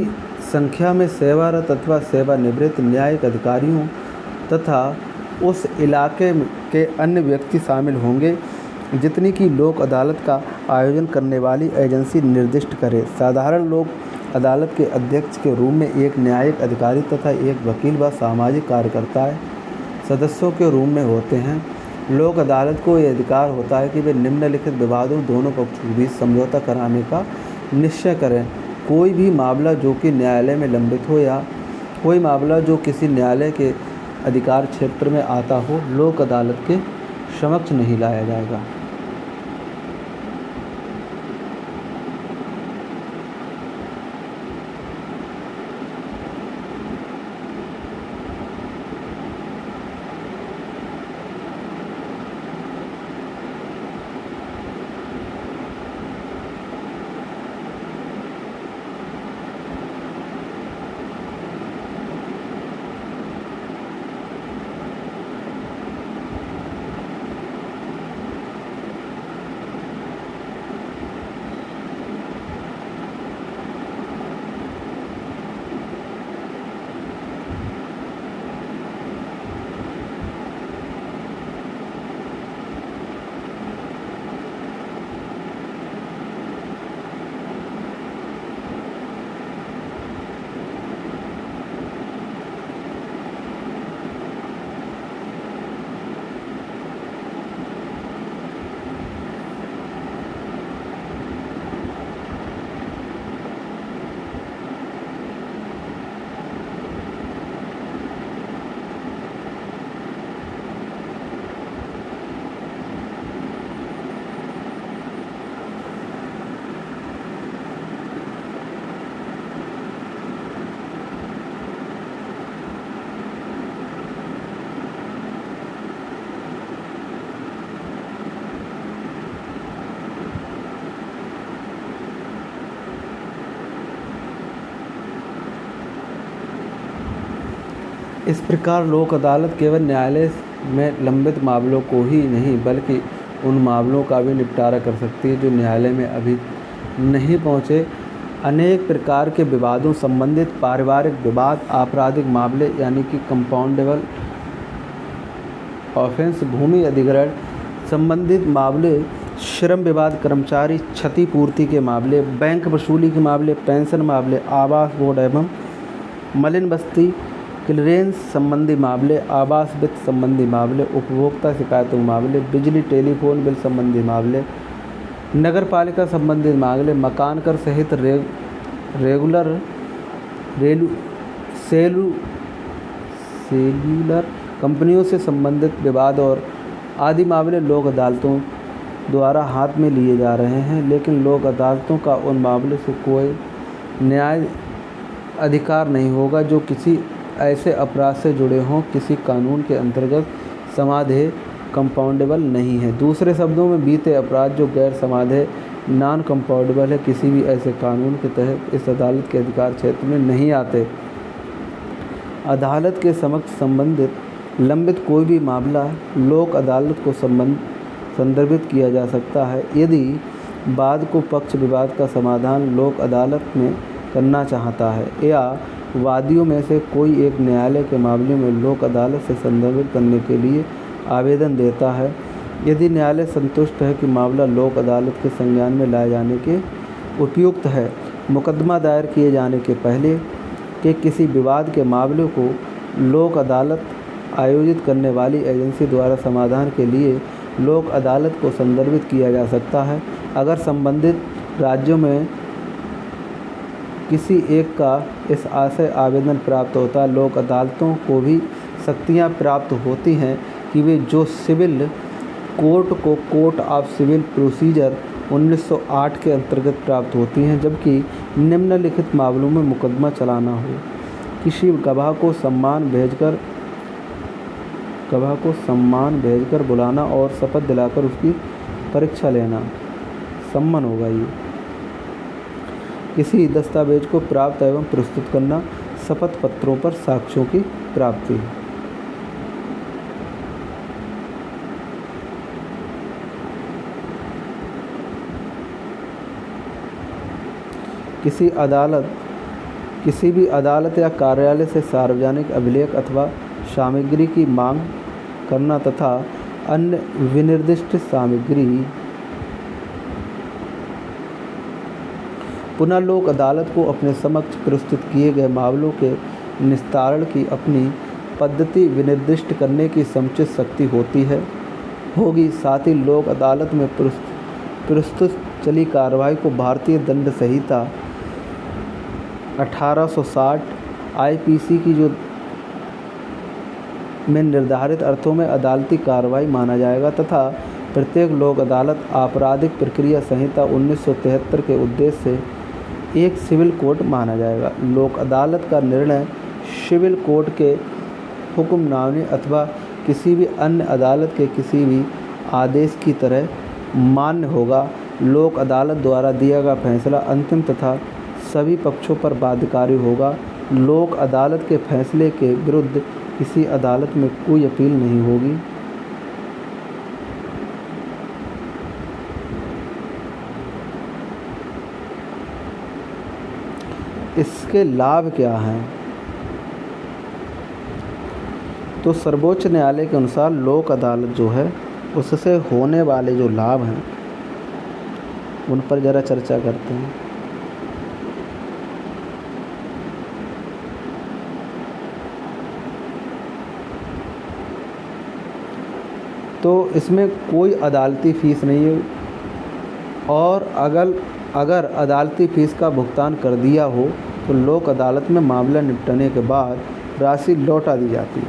संख्या में सेवारत अथवा सेवानिवृत्त न्यायिक अधिकारियों तथा उस इलाके के अन्य व्यक्ति शामिल होंगे जितनी की लोक अदालत का आयोजन करने वाली एजेंसी निर्दिष्ट करे। साधारण लोक अदालत के अध्यक्ष के रूप में एक न्यायिक अधिकारी तथा एक वकील व सामाजिक कार्यकर्ता सदस्यों के रूप में होते हैं। लोक अदालत को यह अधिकार होता है कि वे निम्नलिखित विवादों दोनों पक्षों के बीच समझौता कराने का निश्चय करें। कोई भी मामला जो कि न्यायालय में लंबित हो या कोई मामला जो किसी न्यायालय के अधिकार क्षेत्र में आता हो, लोक अदालत के समक्ष नहीं लाया जाएगा। इस प्रकार लोक अदालत केवल न्यायालय में लंबित मामलों को ही नहीं बल्कि उन मामलों का भी निपटारा कर सकती है जो न्यायालय में अभी नहीं पहुँचे। अनेक प्रकार के विवादों संबंधित पारिवारिक विवाद, आपराधिक मामले यानी कि कंपाउंडेबल ऑफेंस, भूमि अधिग्रहण संबंधित मामले, श्रम विवाद, कर्मचारी क्षतिपूर्ति के मामले, बैंक वसूली के मामले, पेंशन मामले, आवास बोर्ड एवं मलिन बस्ती, क्लीयरेंस संबंधी मामले, आवास वित्त संबंधी मामले, उपभोक्ता शिकायतों के मामले, बिजली टेलीफोन बिल संबंधी मामले, नगर पालिका संबंधी मामले, मकान कर सहित रेगुलर सेल्यूलर कंपनियों से संबंधित विवाद और आदि मामले लोक अदालतों द्वारा हाथ में लिए जा रहे हैं। लेकिन लोक अदालतों का उन मामलों से कोई न्याय अधिकार नहीं होगा जो किसी ऐसे अपराध से जुड़े हों किसी कानून के अंतर्गत समाधेय कंपाउंडेबल नहीं है। दूसरे शब्दों में बीते अपराध जो गैर समाधेय नॉन कंपाउंडेबल है किसी भी ऐसे कानून के तहत इस अदालत के अधिकार क्षेत्र में नहीं आते। अदालत के समक्ष संबंधित लंबित कोई भी मामला लोक अदालत को संदर्भित किया जा सकता है यदि बाद को पक्ष विवाद का समाधान लोक अदालत में करना चाहता है या वादियों में से कोई एक न्यायालय के मामले में लोक अदालत से संदर्भित करने के लिए आवेदन देता है। यदि न्यायालय संतुष्ट है कि मामला लोक अदालत के संज्ञान में लाए जाने के उपयुक्त है, मुकदमा दायर किए जाने के पहले के किसी विवाद के मामले को लोक अदालत आयोजित करने वाली एजेंसी द्वारा समाधान के लिए लोक अदालत को संदर्भित किया जा सकता है। अगर संबंधित राज्यों में किसी एक का इस आशय आवेदन प्राप्त होता है, लोक अदालतों को भी शक्तियाँ प्राप्त होती हैं कि वे जो सिविल कोर्ट को कोर्ट ऑफ सिविल प्रोसीजर 1908 के अंतर्गत प्राप्त होती हैं, जबकि निम्नलिखित मामलों में मुकदमा चलाना हो। किसी गवाह को सम्मान भेजकर बुलाना और शपथ दिलाकर उसकी परीक्षा लेना, सम्मन होगा ये। किसी दस्तावेज को प्राप्त एवं प्रस्तुत करना, शपथ पत्रों पर साक्ष्यों की प्राप्ति। किसी भी अदालत या कार्यालय से सार्वजनिक अभिलेख अथवा सामग्री की मांग करना तथा अन्य विनिर्दिष्ट सामग्री पुनः लोक अदालत को अपने समक्ष प्रस्तुत किए गए मामलों के निस्तारण की अपनी पद्धति विनिर्दिष्ट करने की समुचित शक्ति होगी। साथ ही लोक अदालत में प्रस्तुत चली कार्रवाई को भारतीय दंड संहिता 1860 आईपीसी की जो में निर्धारित अर्थों में अदालती कार्रवाई माना जाएगा तथा प्रत्येक लोक अदालत आपराधिक प्रक्रिया संहिता 1973 के उद्देश्य से एक सिविल कोर्ट माना जाएगा। लोक अदालत का निर्णय सिविल कोर्ट के हुक्मनामे अथवा किसी भी अन्य अदालत के किसी भी आदेश की तरह मान्य होगा। लोक अदालत द्वारा दिया गया फैसला अंतिम तथा सभी पक्षों पर बाध्यकारी होगा। लोक अदालत के फैसले के विरुद्ध किसी अदालत में कोई अपील नहीं होगी। इसके लाभ क्या हैं? तो सर्वोच्च न्यायालय के अनुसार लोक अदालत जो है उससे होने वाले जो लाभ हैं उन पर ज़रा चर्चा करते हैं। तो इसमें कोई अदालती फ़ीस नहीं है और अगर अदालती फ़ीस का भुगतान कर दिया हो तो लोक अदालत में मामला निपटने के बाद राशि लौटा दी जाती है।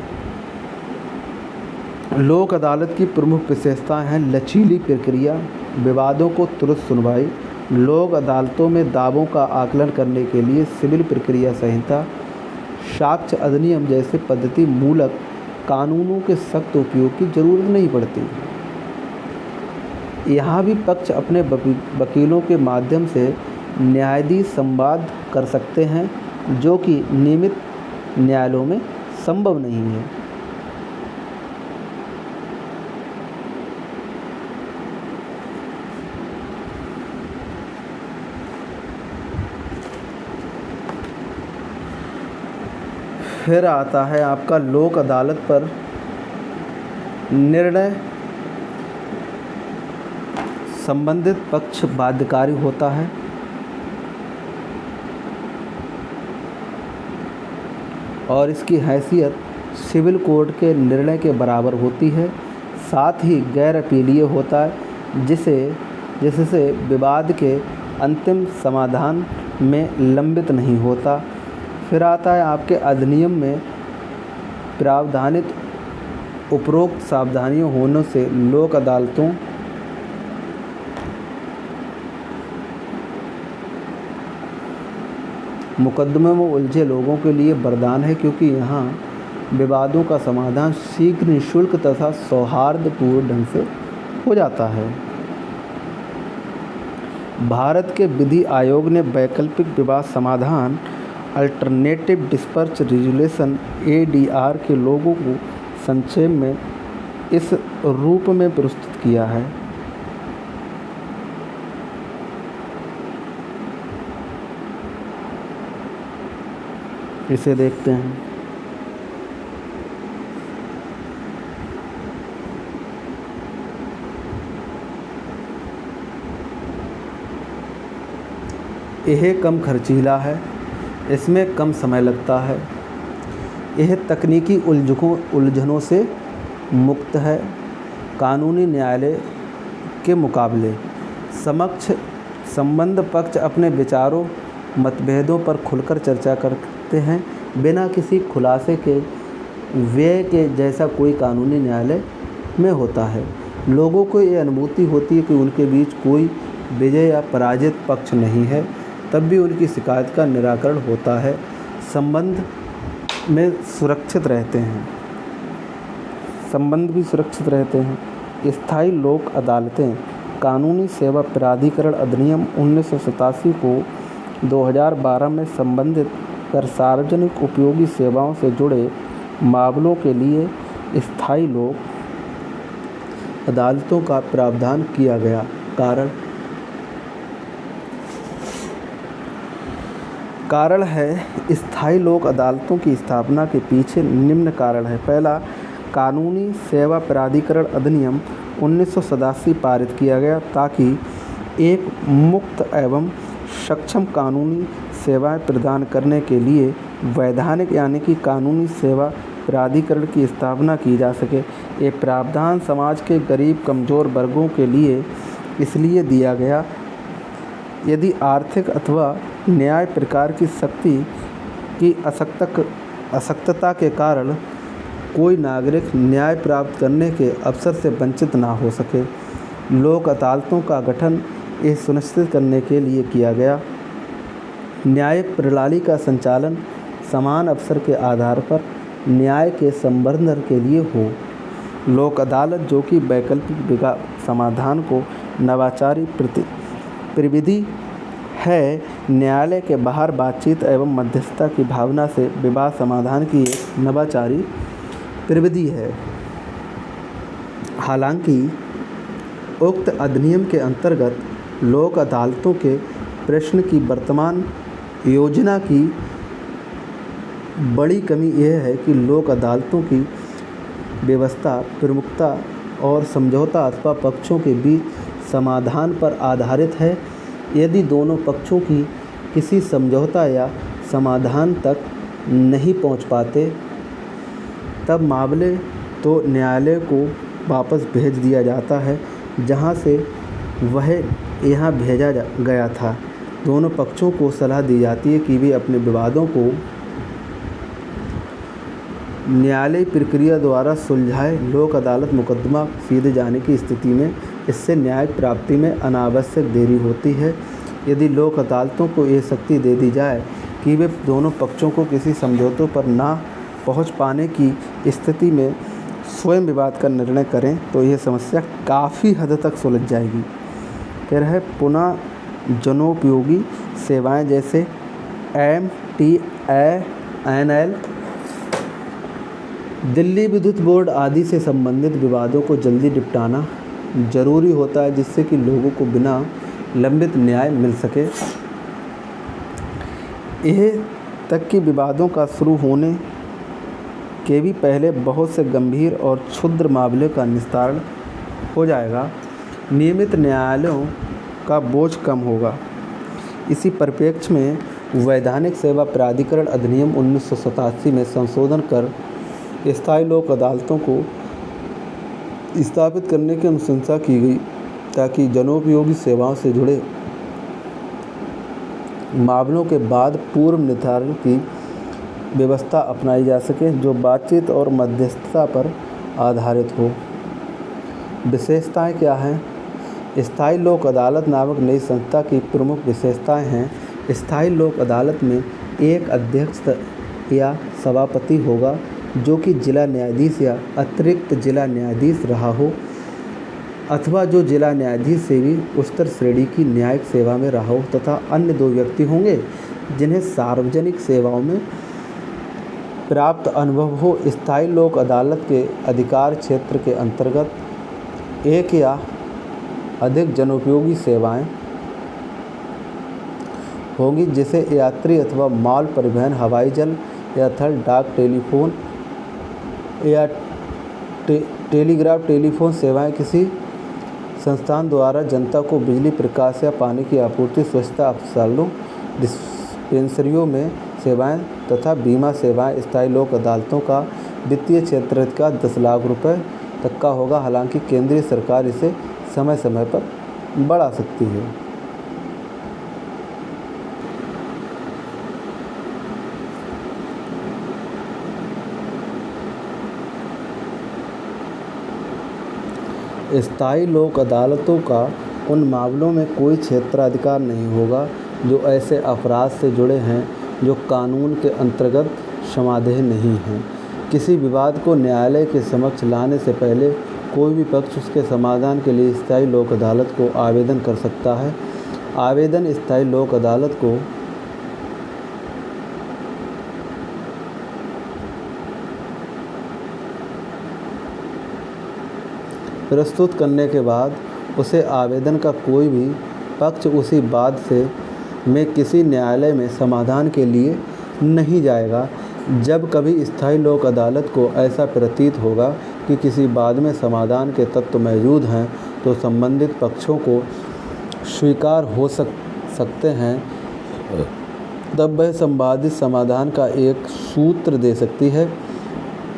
लोक अदालत की प्रमुख विशेषताएं हैं लचीली प्रक्रिया, विवादों को तुरंत सुनवाई, लोक अदालतों में दावों का आकलन करने के लिए सिविल प्रक्रिया संहिता, साक्ष्य अधिनियम जैसे पद्धति मूलक कानूनों के सख्त उपयोग की जरूरत नहीं पड़ती। यहाँ भी पक्ष अपने वकीलों के माध्यम से न्यायाधीश संवाद कर सकते हैं जो कि नियमित न्यायालयों में संभव नहीं है। फिर आता है आपका लोक अदालत पर निर्णय संबंधित पक्ष बाध्यकारी होता है। और इसकी हैसियत सिविल कोर्ट के निर्णय के बराबर होती है। साथ ही गैर अपीलीय होता है, जिससे विवाद के अंतिम समाधान में लंबित नहीं होता। फिर आता है आपके अधिनियम में प्रावधानित उपरोक्त सावधानियों होने से लोक अदालतों मुकदमे में उलझे लोगों के लिए वरदान है, क्योंकि यहाँ विवादों का समाधान शीघ्र, निःशुल्क तथा सौहार्दपूर्ण ढंग से हो जाता है। भारत के विधि आयोग ने वैकल्पिक विवाद समाधान अल्टरनेटिव डिस्पैच रिजोल्यूशन ADR के लोगों को संक्षेप में इस रूप में प्रस्तुत किया है। इसे देखते हैं। यह कम खर्चीला है, इसमें कम समय लगता है, यह तकनीकी उलझनों से मुक्त है। कानूनी न्यायालय के मुकाबले समक्ष संबंध पक्ष अपने विचारों मतभेदों पर खुलकर चर्चा करते हैं, बिना किसी खुलासे के व्यय के, जैसा कोई कानूनी न्यायालय में होता है। लोगों को ये अनुभूति होती है कि उनके बीच कोई विजय या पराजित पक्ष नहीं है, तब भी उनकी शिकायत का निराकरण होता है। संबंध में सुरक्षित रहते हैं, संबंध भी सुरक्षित रहते हैं। स्थायी लोक अदालतें कानूनी सेवा प्राधिकरण अधिनियम 1987 को 2012 में संबंधित कर सार्वजनिक उपयोगी सेवाओं से जुड़े मामलों के लिए स्थायी लोक अदालतों का प्रावधान किया गया। कारण है स्थायी लोक अदालतों की स्थापना के पीछे निम्न कारण है। पहला, कानूनी सेवा प्राधिकरण अधिनियम 1987 पारित किया गया ताकि एक मुक्त एवं सक्षम कानूनी सेवाएं प्रदान करने के लिए वैधानिक यानी कि कानूनी सेवा प्राधिकरण की स्थापना की जा सके। ये प्रावधान समाज के गरीब कमज़ोर वर्गों के लिए इसलिए दिया गया यदि आर्थिक अथवा न्याय प्रकार की शक्ति की अशक्तता के कारण कोई नागरिक न्याय प्राप्त करने के अवसर से वंचित ना हो सके। लोक अदालतों का गठन यह सुनिश्चित करने के लिए किया गया न्यायिक प्रणाली का संचालन समान अवसर के आधार पर न्याय के संवर्धन के लिए हो। लोक अदालत, जो कि वैकल्पिक समाधान को नवाचारी प्रविधि है, न्यायालय के बाहर बातचीत एवं मध्यस्थता की भावना से विवाद समाधान की एक नवाचारी प्रविधि है। हालांकि उक्त अधिनियम के अंतर्गत लोक अदालतों के प्रश्न की वर्तमान योजना की बड़ी कमी यह है कि लोक अदालतों की व्यवस्था प्रमुखता और समझौता अथवा पक्षों के बीच समाधान पर आधारित है। यदि दोनों पक्षों की किसी समझौता या समाधान तक नहीं पहुंच पाते, तब मामले तो न्यायालय को वापस भेज दिया जाता है जहां से वह यहाँ भेजा गया था। दोनों पक्षों को सलाह दी जाती है कि वे अपने विवादों को न्यायालयी प्रक्रिया द्वारा सुलझाए। लोक अदालत मुकदमा सीधे जाने की स्थिति में इससे न्याय प्राप्ति में अनावश्यक देरी होती है। यदि लोक अदालतों को ये शक्ति दे दी जाए कि वे दोनों पक्षों को किसी समझौतों पर ना पहुंच पाने की स्थिति में स्वयं विवाद का निर्णय करें, तो यह समस्या काफ़ी हद तक सुलझ जाएगी। फिर है पुनः जनोपयोगी सेवाएं जैसे MTNL, दिल्ली विद्युत बोर्ड आदि से संबंधित विवादों को जल्दी निपटाना जरूरी होता है, जिससे कि लोगों को बिना लंबित न्याय मिल सके। यह तक कि विवादों का शुरू होने के भी पहले बहुत से गंभीर और क्षुद्र मामले का निस्तारण हो जाएगा। नियमित न्यायालयों का बोझ कम होगा। इसी परिप्रेक्ष्य में वैधानिक सेवा प्राधिकरण अधिनियम 1987 में संशोधन कर स्थायी लोक अदालतों को स्थापित करने की अनुशंसा की गई ताकि जनोपयोगी सेवाओं से जुड़े मामलों के बाद पूर्व निर्धारण की व्यवस्था अपनाई जा सके जो बातचीत और मध्यस्थता पर आधारित हो। विशेषताएं क्या हैं? स्थायी लोक अदालत नामक नई संस्था की प्रमुख विशेषताएं हैं। स्थायी लोक अदालत में एक अध्यक्ष या सभापति होगा जो कि जिला न्यायाधीश या अतिरिक्त जिला न्यायाधीश रहा हो अथवा जो जिला न्यायाधीश से भी उच्चतर श्रेणी की न्यायिक सेवा में रहा हो तथा अन्य 2 व्यक्ति होंगे जिन्हें सार्वजनिक सेवाओं में प्राप्त अनुभव हो। स्थायी लोक अदालत के अधिकार क्षेत्र के अंतर्गत एक या अधिक जनोपयोगी सेवाएं होंगी जैसे यात्री अथवा माल परिवहन, हवाई जल या थल, डाक, टेलीफोन या टेलीग्राफ टेलीफोन सेवाएं, किसी संस्थान द्वारा जनता को बिजली, प्रकाश या पानी की आपूर्ति, स्वच्छता अस्पतालों, डिस्पेंसरियों में सेवाएं तथा बीमा सेवाएं। स्थायी लोक अदालतों का वित्तीय क्षेत्र का 10 लाख रुपए तक का होगा। हालांकि केंद्रीय सरकार इसे समय समय पर बढ़ा सकती है। स्थायी लोक अदालतों का उन मामलों में कोई क्षेत्राधिकार नहीं होगा जो ऐसे अपराध से जुड़े हैं जो कानून के अंतर्गत समाधेय नहीं हैं। किसी विवाद को न्यायालय के समक्ष लाने से पहले कोई भी पक्ष उसके समाधान के लिए स्थायी लोक अदालत को आवेदन कर सकता है। आवेदन स्थायी लोक अदालत को प्रस्तुत करने के बाद उसे आवेदन का कोई भी पक्ष उसी बात से में किसी न्यायालय में समाधान के लिए नहीं जाएगा। जब कभी स्थायी लोक अदालत को ऐसा प्रतीत होगा कि किसी बाद में समाधान के तत्व मौजूद हैं तो संबंधित पक्षों को स्वीकार हो सकते हैं, तब वह संवादित समाधान का एक सूत्र दे सकती है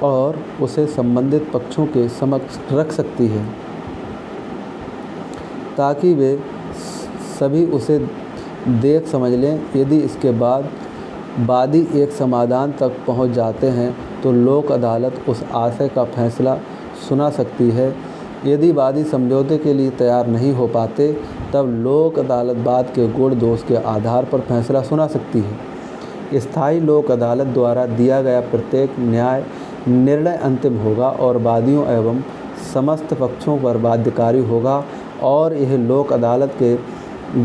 और उसे संबंधित पक्षों के समक्ष रख सकती है ताकि वे सभी उसे देख समझ लें। यदि इसके बाद वादी एक समाधान तक पहुंच जाते हैं तो लोक अदालत उस आशय का फैसला सुना सकती है। यदि वादी समझौते के लिए तैयार नहीं हो पाते तब लोक अदालत बाद के गुण दोष के आधार पर फैसला सुना सकती है। स्थायी लोक अदालत द्वारा दिया गया प्रत्येक न्याय निर्णय अंतिम होगा और वादियों एवं समस्त पक्षों पर बाध्यकारी होगा और यह लोक अदालत के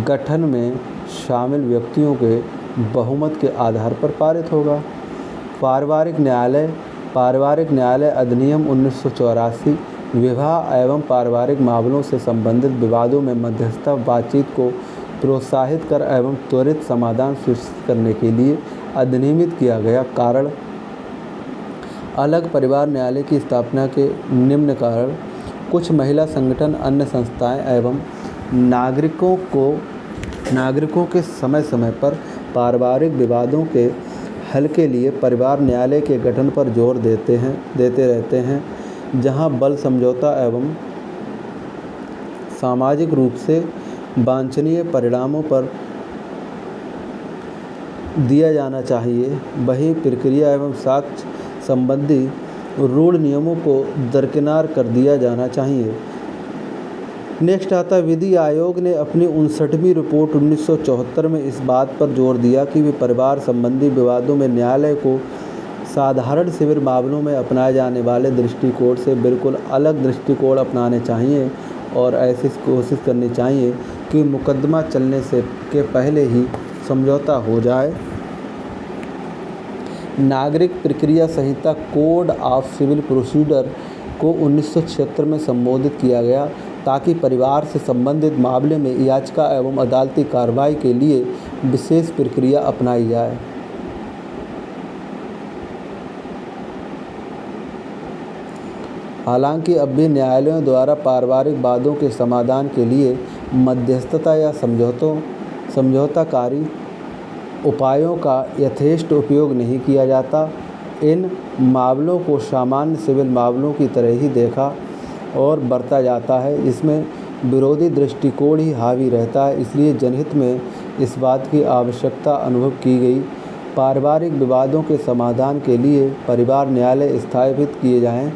गठन में शामिल व्यक्तियों के बहुमत के आधार पर पारित होगा। पारिवारिक न्यायालय अधिनियम 1984 विवाह एवं पारिवारिक मामलों से संबंधित विवादों में मध्यस्थता बातचीत को प्रोत्साहित कर एवं त्वरित समाधान सुनिश्चित करने के लिए अधिनियमित किया गया। कारण अलग परिवार न्यायालय की स्थापना के निम्न कारण कुछ महिला संगठन, अन्य संस्थाएं एवं नागरिकों के समय समय पर पारिवारिक विवादों के हल के लिए परिवार न्यायालय के गठन पर जोर देते रहते हैं, जहां बल समझौता एवं सामाजिक रूप से वांछनीय परिणामों पर दिया जाना चाहिए। वहीं प्रक्रिया एवं साक्ष्य संबंधी रूढ़ नियमों को दरकिनार कर दिया जाना चाहिए। नेक्स्ट आता है, विधि आयोग ने अपनी 59वीं रिपोर्ट 1974 में इस बात पर जोर दिया कि वे परिवार संबंधी विवादों में न्यायालय को साधारण सिविल मामलों में अपनाए जाने वाले दृष्टिकोण से बिल्कुल अलग दृष्टिकोण अपनाने चाहिए और ऐसी कोशिश करनी चाहिए कि मुकदमा चलने के पहले ही समझौता हो जाए। नागरिक प्रक्रिया संहिता कोड ऑफ सिविल प्रोसीजर को 1976 में संबोधित किया गया ताकि परिवार से संबंधित मामले में याचिका एवं अदालती कार्रवाई के लिए विशेष प्रक्रिया अपनाई जाए। हालांकि अब भी न्यायालयों द्वारा पारिवारिक वादों के समाधान के लिए मध्यस्थता या समझौताकारी उपायों का यथेष्ट उपयोग नहीं किया जाता। इन मामलों को सामान्य सिविल मामलों की तरह ही देखा और बरता जाता है। इसमें विरोधी दृष्टिकोण ही हावी रहता है। इसलिए जनहित में इस बात की आवश्यकता अनुभव की गई। पारिवारिक विवादों के समाधान के लिए परिवार न्यायालय स्थापित किए जाएं।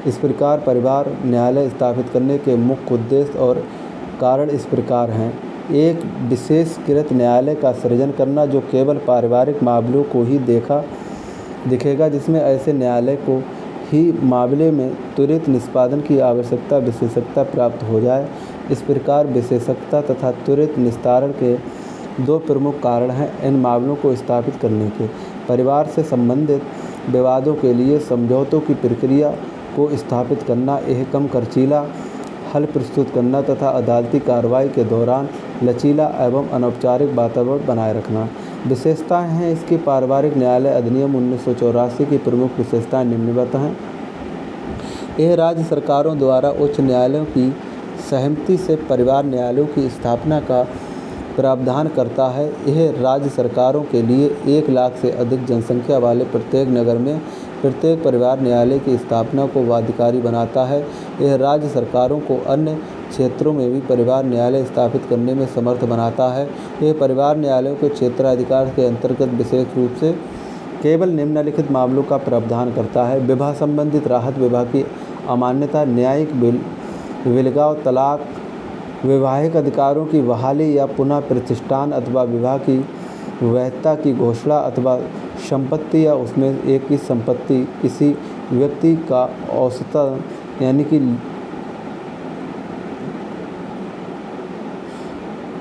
इस प्रकार परिवार न्यायालय स्थापित करने के मुख्य उद्देश्य और कारण इस प्रकार हैं। एक विशेषकृत न्यायालय का सृजन करना जो केवल पारिवारिक मामलों को ही दिखेगा, जिसमें ऐसे न्यायालय को ही मामले में त्वरित निष्पादन की आवश्यकता विशेषज्ञता प्राप्त हो जाए। इस प्रकार विशेषज्ञता तथा त्वरित निस्तारण के दो प्रमुख कारण हैं इन मामलों को स्थापित करने के। परिवार से संबंधित विवादों के लिए समझौतों की प्रक्रिया को स्थापित करना, यह कम खर्चीला हल प्रस्तुत करना तथा अदालती कार्रवाई के दौरान लचीला एवं अनौपचारिक वातावरण बनाए रखना। विशेषताएं हैं इसकी। पारिवारिक न्यायालय अधिनियम 1984 की प्रमुख विशेषताएं निम्नवत हैं। यह राज्य सरकारों द्वारा उच्च न्यायालयों की सहमति से परिवार न्यायालयों की स्थापना का प्रावधान करता है। यह राज्य सरकारों के लिए 1 लाख से अधिक जनसंख्या वाले प्रत्येक नगर में प्रत्येक परिवार न्यायालय की स्थापना को बाध्यकारी बनाता है। यह राज्य सरकारों को अन्य क्षेत्रों में भी परिवार न्यायालय स्थापित करने में समर्थ बनाता है। यह परिवार न्यायालयों के क्षेत्राधिकार के अंतर्गत विशेष रूप से केवल निम्नलिखित मामलों का प्रावधान करता है: विवाह संबंधित राहत, विवाह की अमान्यता, न्यायिक विलगाव, तलाक, वैवाहिक अधिकारों की बहाली या पुनः प्रतिष्ठान अथवा विवाह की वैधता की घोषणा अथवा संपत्ति या उसमें एक की संपत्ति किसी व्यक्ति का औसतन यानी कि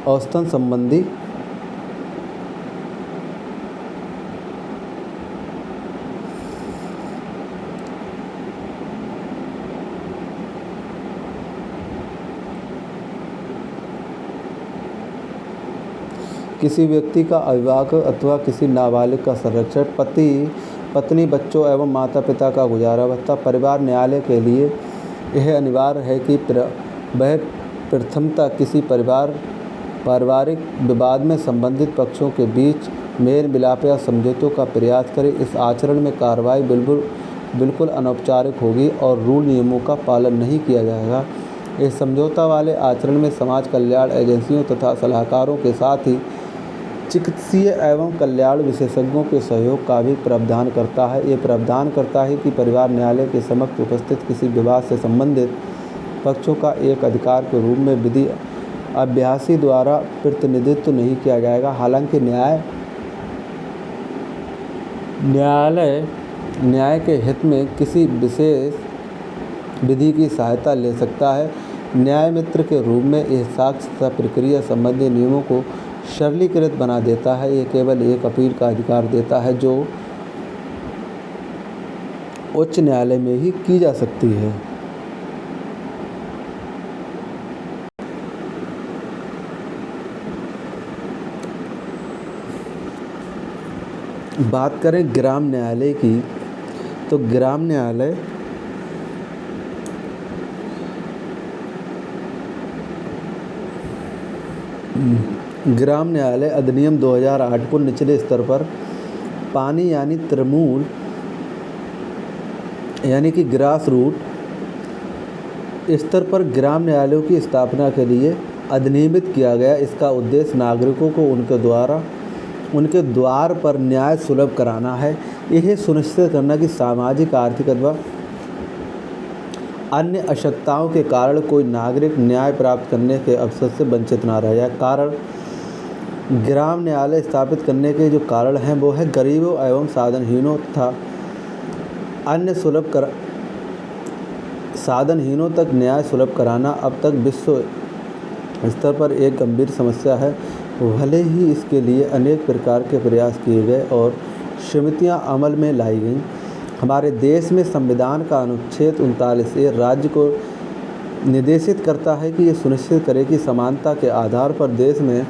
औसतन संबंधी किसी व्यक्ति का अविवाहित अथवा किसी नाबालिग का संरक्षण, पति पत्नी, बच्चों एवं माता पिता का गुजारा भत्ता। परिवार न्यायालय के लिए यह अनिवार्य है कि वह प्रथमतः किसी पारिवारिक विवाद में संबंधित पक्षों के बीच मेल मिलाप या समझौतों का प्रयास करे। इस आचरण में कार्रवाई बिल्कुल अनौपचारिक होगी और रूल नियमों का पालन नहीं किया जाएगा। इस समझौता वाले आचरण में समाज कल्याण एजेंसियों तथा सलाहकारों के साथ ही चिकित्सीय एवं कल्याण विशेषज्ञों के सहयोग का भी प्रावधान करता है। ये प्रावधान करता है कि परिवार न्यायालय के समक्ष उपस्थित किसी विवाद से संबंधित पक्षों का एक अधिकार के रूप में विधि अभ्यासी द्वारा प्रतिनिधित्व नहीं किया जाएगा। हालांकि न्याय के हित में किसी विशेष विधि की सहायता ले सकता है। न्याय मित्र के रूप में यह साक्ष्य तथा प्रक्रिया संबंधी नियमों को सरलीकृत बना देता है। यह केवल एक अपील का अधिकार देता है जो उच्च न्यायालय में ही की जा सकती है। बात करें ग्राम न्यायालय की, तो ग्राम न्यायालय अधिनियम 2008 को निचले स्तर पर पानी यानी तृणमूल यानी कि ग्रास रूट स्तर पर ग्राम न्यायालयों की स्थापना के लिए अधिनियमित किया गया। इसका उद्देश्य नागरिकों को उनके द्वार पर न्याय सुलभ कराना है। यह सुनिश्चित करना कि सामाजिक, आर्थिक अथवा अन्य आवश्यकताओं के कारण कोई नागरिक न्याय प्राप्त करने के अवसर से वंचित ना रह जाए। कारण ग्राम न्यायालय स्थापित करने के जो कारण हैं वो है गरीबों एवं साधनहीनों तथा अन्य साधनहीनों तक न्याय सुलभ कराना अब तक विश्व स्तर पर एक गंभीर समस्या है। भले ही इसके लिए अनेक प्रकार के प्रयास किए गए और समितियां अमल में लाई गईं। हमारे देश में संविधान का अनुच्छेद 39 राज्य को निर्देशित करता है कि ये सुनिश्चित करे कि समानता के आधार पर देश में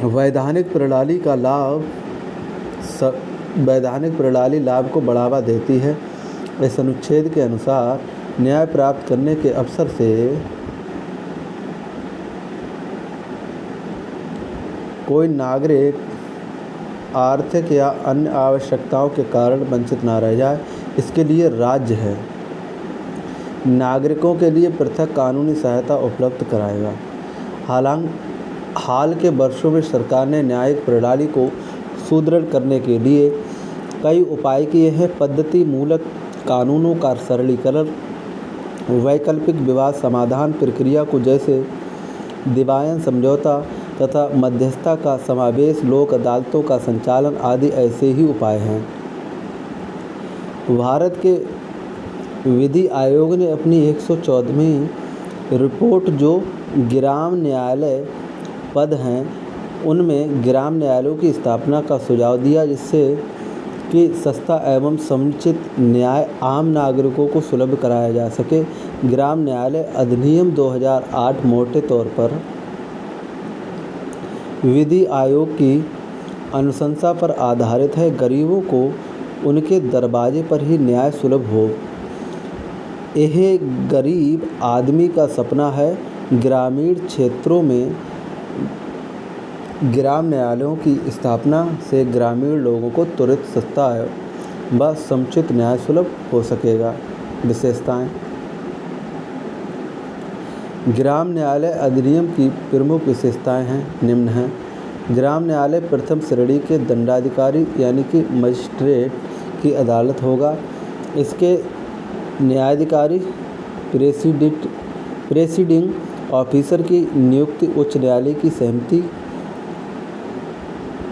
वैधानिक प्रणाली लाभ को बढ़ावा देती है। इस अनुच्छेद के अनुसार न्याय प्राप्त करने के अवसर से कोई नागरिक आर्थिक या अन्य आवश्यकताओं के कारण वंचित ना रह जाए, इसके लिए राज्य है नागरिकों के लिए पृथक कानूनी सहायता उपलब्ध कराएगा। हाल के वर्षों में सरकार ने न्यायिक प्रणाली को सुदृढ़ करने के लिए कई उपाय किए हैं। पद्धति मूलक कानूनों का सरलीकरण, वैकल्पिक विवाद समाधान प्रक्रिया को जैसे दिवायन समझौता तथा मध्यस्थता का समावेश, लोक अदालतों का संचालन आदि ऐसे ही उपाय हैं। भारत के विधि आयोग ने अपनी 114वीं रिपोर्ट, जो ग्राम न्यायालय पद हैं, उनमें ग्राम न्यायालयों की स्थापना का सुझाव दिया, जिससे कि सस्ता एवं समुचित न्याय आम नागरिकों को सुलभ कराया जा सके। ग्राम न्यायालय अधिनियम 2008 मोटे तौर पर विधि आयोग की अनुशंसा पर आधारित है। गरीबों को उनके दरवाजे पर ही न्याय सुलभ हो, यह गरीब आदमी का सपना है। ग्रामीण क्षेत्रों में ग्राम न्यायालयों की स्थापना से ग्रामीण लोगों को त्वरित, सस्ता व समुचित न्याय सुलभ हो सकेगा। विशेषताएं। ग्राम न्यायालय अधिनियम की प्रमुख विशेषताएं हैं, निम्न हैं। ग्राम न्यायालय प्रथम श्रेणी के दंडाधिकारी यानी कि मजिस्ट्रेट की अदालत होगा। इसके न्यायाधिकारी प्रेसिडिंग ऑफिसर की नियुक्ति उच्च न्यायालय की सहमति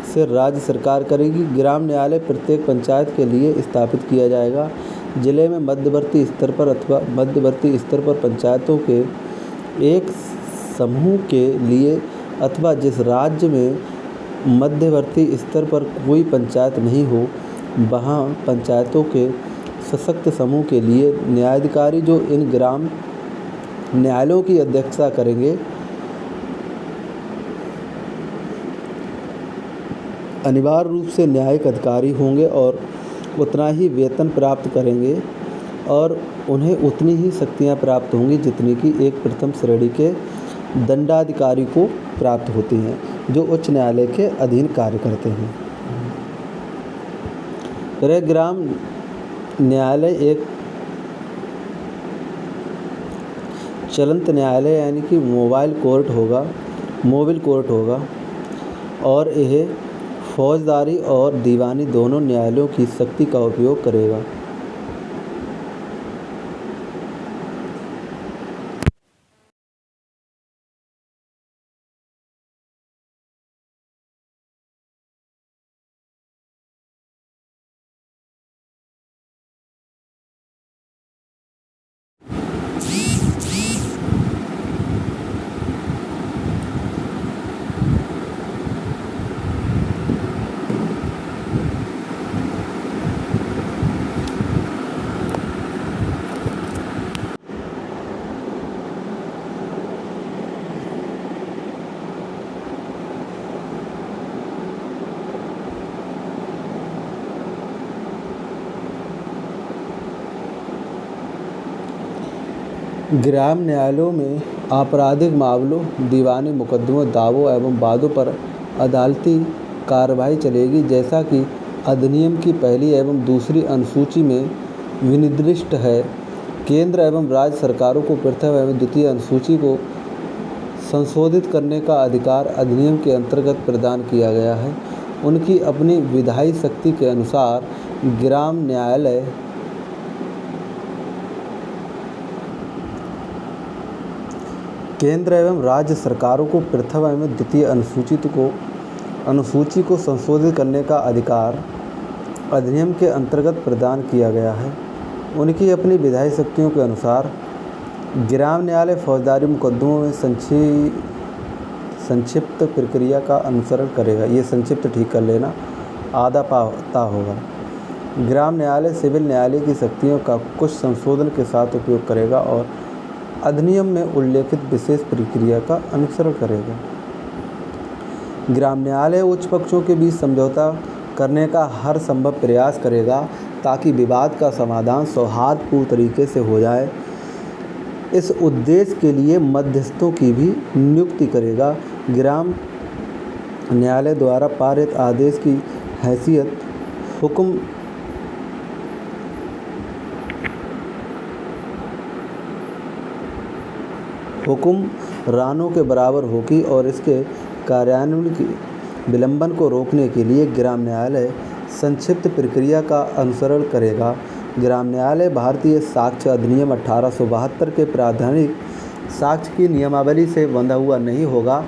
से राज्य सरकार करेगी। ग्राम न्यायालय प्रत्येक पंचायत के लिए स्थापित किया जाएगा। जिले में मध्यवर्ती स्तर पर अथवा मध्यवर्ती स्तर पर पंचायतों के एक समूह के लिए अथवा जिस राज्य में मध्यवर्ती स्तर पर कोई पंचायत नहीं हो, वहाँ पंचायतों के सशक्त समूह के लिए न्यायाधिकारी, जो इन ग्राम न्यायालयों की अध्यक्षता करेंगे, अनिवार्य रूप से न्यायिक अधिकारी होंगे और उतना ही वेतन प्राप्त करेंगे और उन्हें उतनी ही शक्तियाँ प्राप्त होंगी जितनी कि एक प्रथम श्रेणी के दंडाधिकारी को प्राप्त होती हैं, जो उच्च न्यायालय के अधीन कार्य करते हैं। ग्राम न्यायालय एक चलंत न्यायालय यानी कि मोबाइल कोर्ट होगा और यह फौजदारी और दीवानी दोनों न्यायालयों की शक्ति का उपयोग करेगा। ग्राम न्यायालयों में आपराधिक मामलों, दीवानी मुकदमों, दावों एवं वादों पर अदालती कार्रवाई चलेगी, जैसा कि अधिनियम की पहली एवं दूसरी अनुसूची में विनिर्दिष्ट है। केंद्र एवं राज्य सरकारों को प्रथम एवं द्वितीय अनुसूची को संशोधित करने का अधिकार अधिनियम के अंतर्गत प्रदान किया गया है। उनकी अपनी विधायी शक्ति के अनुसार ग्राम न्यायालय केंद्र एवं राज्य सरकारों को प्रथम एवं द्वितीय अनुसूची को संशोधित करने का अधिकार अधिनियम के अंतर्गत प्रदान किया गया है। उनकी अपनी विधायी शक्तियों के अनुसार ग्राम न्यायालय फौजदारी मुकदमों में संक्षिप्त प्रक्रिया का अनुसरण करेगा। ये संक्षिप्त ठीक कर लेना, आधा पाता होगा। ग्राम न्यायालय सिविल न्यायालय की शक्तियों का कुछ संशोधन के साथ उपयोग करेगा और अधिनियम में उल्लेखित विशेष प्रक्रिया का अनुसरण करेगा। ग्राम न्यायालय उच्च पक्षों के बीच समझौता करने का हर संभव प्रयास करेगा ताकि विवाद का समाधान सौहार्दपूर्ण तरीके से हो जाए। इस उद्देश्य के लिए मध्यस्थों की भी नियुक्ति करेगा। ग्राम न्यायालय द्वारा पारित आदेश की हैसियत हुक्मरानों के बराबर होगी और इसके कार्यान्वयन की विलंबन को रोकने के लिए ग्राम न्यायालय संक्षिप्त प्रक्रिया का अनुसरण करेगा। ग्राम न्यायालय भारतीय साक्ष्य अधिनियम 1872 के प्रावधानिक साक्ष्य की नियमावली से बंधा हुआ नहीं होगा,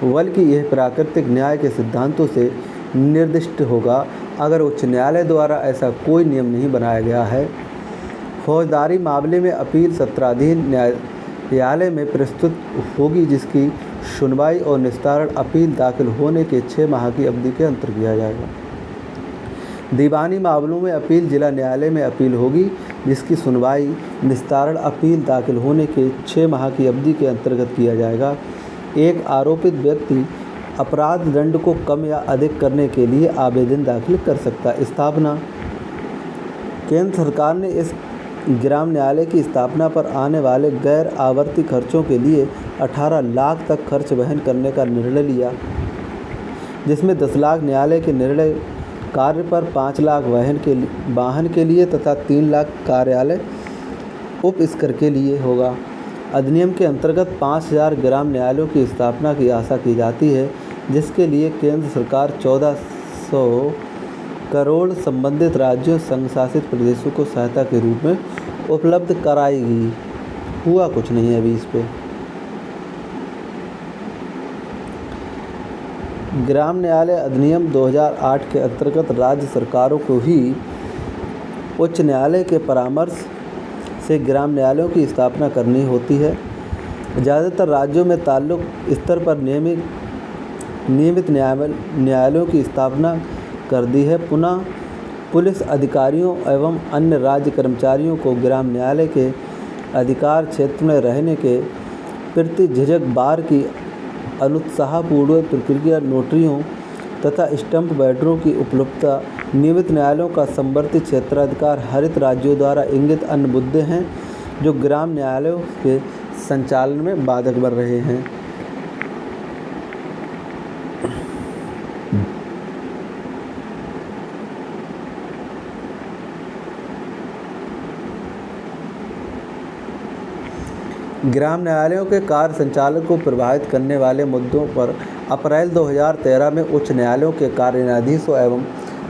बल्कि यह प्राकृतिक न्याय के सिद्धांतों से निर्दिष्ट होगा। अगर उच्च न्यायालय द्वारा ऐसा कोई नियम नहीं बनाया गया है, फौजदारी मामले में अपील सत्राधीन न्यायालय में प्रस्तुत होगी, जिसकी सुनवाई और निस्तारण अपील दाखिल होने के 6 माह की अवधि के अंतर किया जाएगा। दीवानी मामलों में अपील जिला न्यायालय में अपील होगी, जिसकी सुनवाई निस्तारण अपील दाखिल होने के 6 माह की अवधि के अंतर्गत किया जाएगा। एक आरोपित व्यक्ति अपराध दंड को कम या अधिक करने के लिए आवेदन दाखिल कर सकता है। स्थापना। केंद्र सरकार ने इस ग्राम न्यायालय की स्थापना पर आने वाले गैर आवर्ती खर्चों के लिए 18 लाख तक खर्च वहन करने का निर्णय लिया, जिसमें 10 लाख न्यायालय के निर्णय कार्य पर, 5 लाख वाहन के लिए तथा 3 लाख कार्यालय उपस्कर के लिए होगा। अधिनियम के अंतर्गत 5000 ग्राम न्यायालयों की स्थापना की आशा की जाती है, जिसके लिए केंद्र सरकार 1400 करोड़ संबंधित राज्यों संघ शासित प्रदेशों को सहायता के रूप में उपलब्ध कराएगी। हुआ कुछ नहीं है अभी इस पे। ग्राम न्यायालय अधिनियम 2008 के अंतर्गत राज्य सरकारों को ही उच्च न्यायालय के परामर्श से ग्राम न्यायालयों की स्थापना करनी होती है। ज़्यादातर राज्यों में ताल्लुक स्तर पर नियमित न्यायालयों की स्थापना कर दी है। पुनः पुलिस अधिकारियों एवं अन्य राज्य कर्मचारियों को ग्राम न्यायालय के अधिकार क्षेत्र में रहने के प्रति झिझक बार की अनुत्साहपूर्वक प्रक्रिया, नोटरियों तथा स्टंप बैटरों की उपलब्धता, नियमित न्यायालयों का संवर्ती क्षेत्राधिकार हरित राज्यों द्वारा इंगित अन्य मुद्दे हैं जो ग्राम न्यायालयों के संचालन में बाधक बन रहे हैं। ग्राम न्यायालयों के कार्य संचालन को प्रभावित करने वाले मुद्दों पर अप्रैल 2013 में उच्च न्यायालयों के कार्य न्यायाधीशों एवं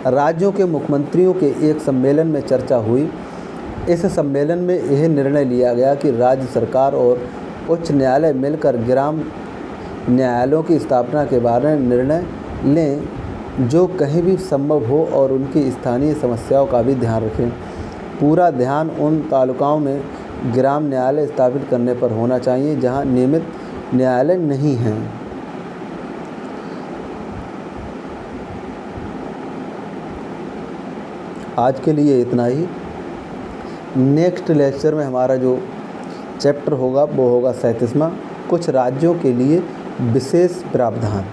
राज्यों के मुख्यमंत्रियों के एक सम्मेलन में चर्चा हुई। इस सम्मेलन में यह निर्णय लिया गया कि राज्य सरकार और उच्च न्यायालय मिलकर ग्राम न्यायालयों की स्थापना के बारे में निर्णय लें, जो कहीं भी संभव हो और उनकी स्थानीय समस्याओं का भी ध्यान रखें। पूरा ध्यान उन तालुकाओं में ग्राम न्यायालय स्थापित करने पर होना चाहिए जहां नियमित न्यायालय नहीं हैं। आज के लिए इतना ही। नेक्स्ट लेक्चर में हमारा जो चैप्टर होगा वो होगा 37वां, कुछ राज्यों के लिए विशेष प्रावधान।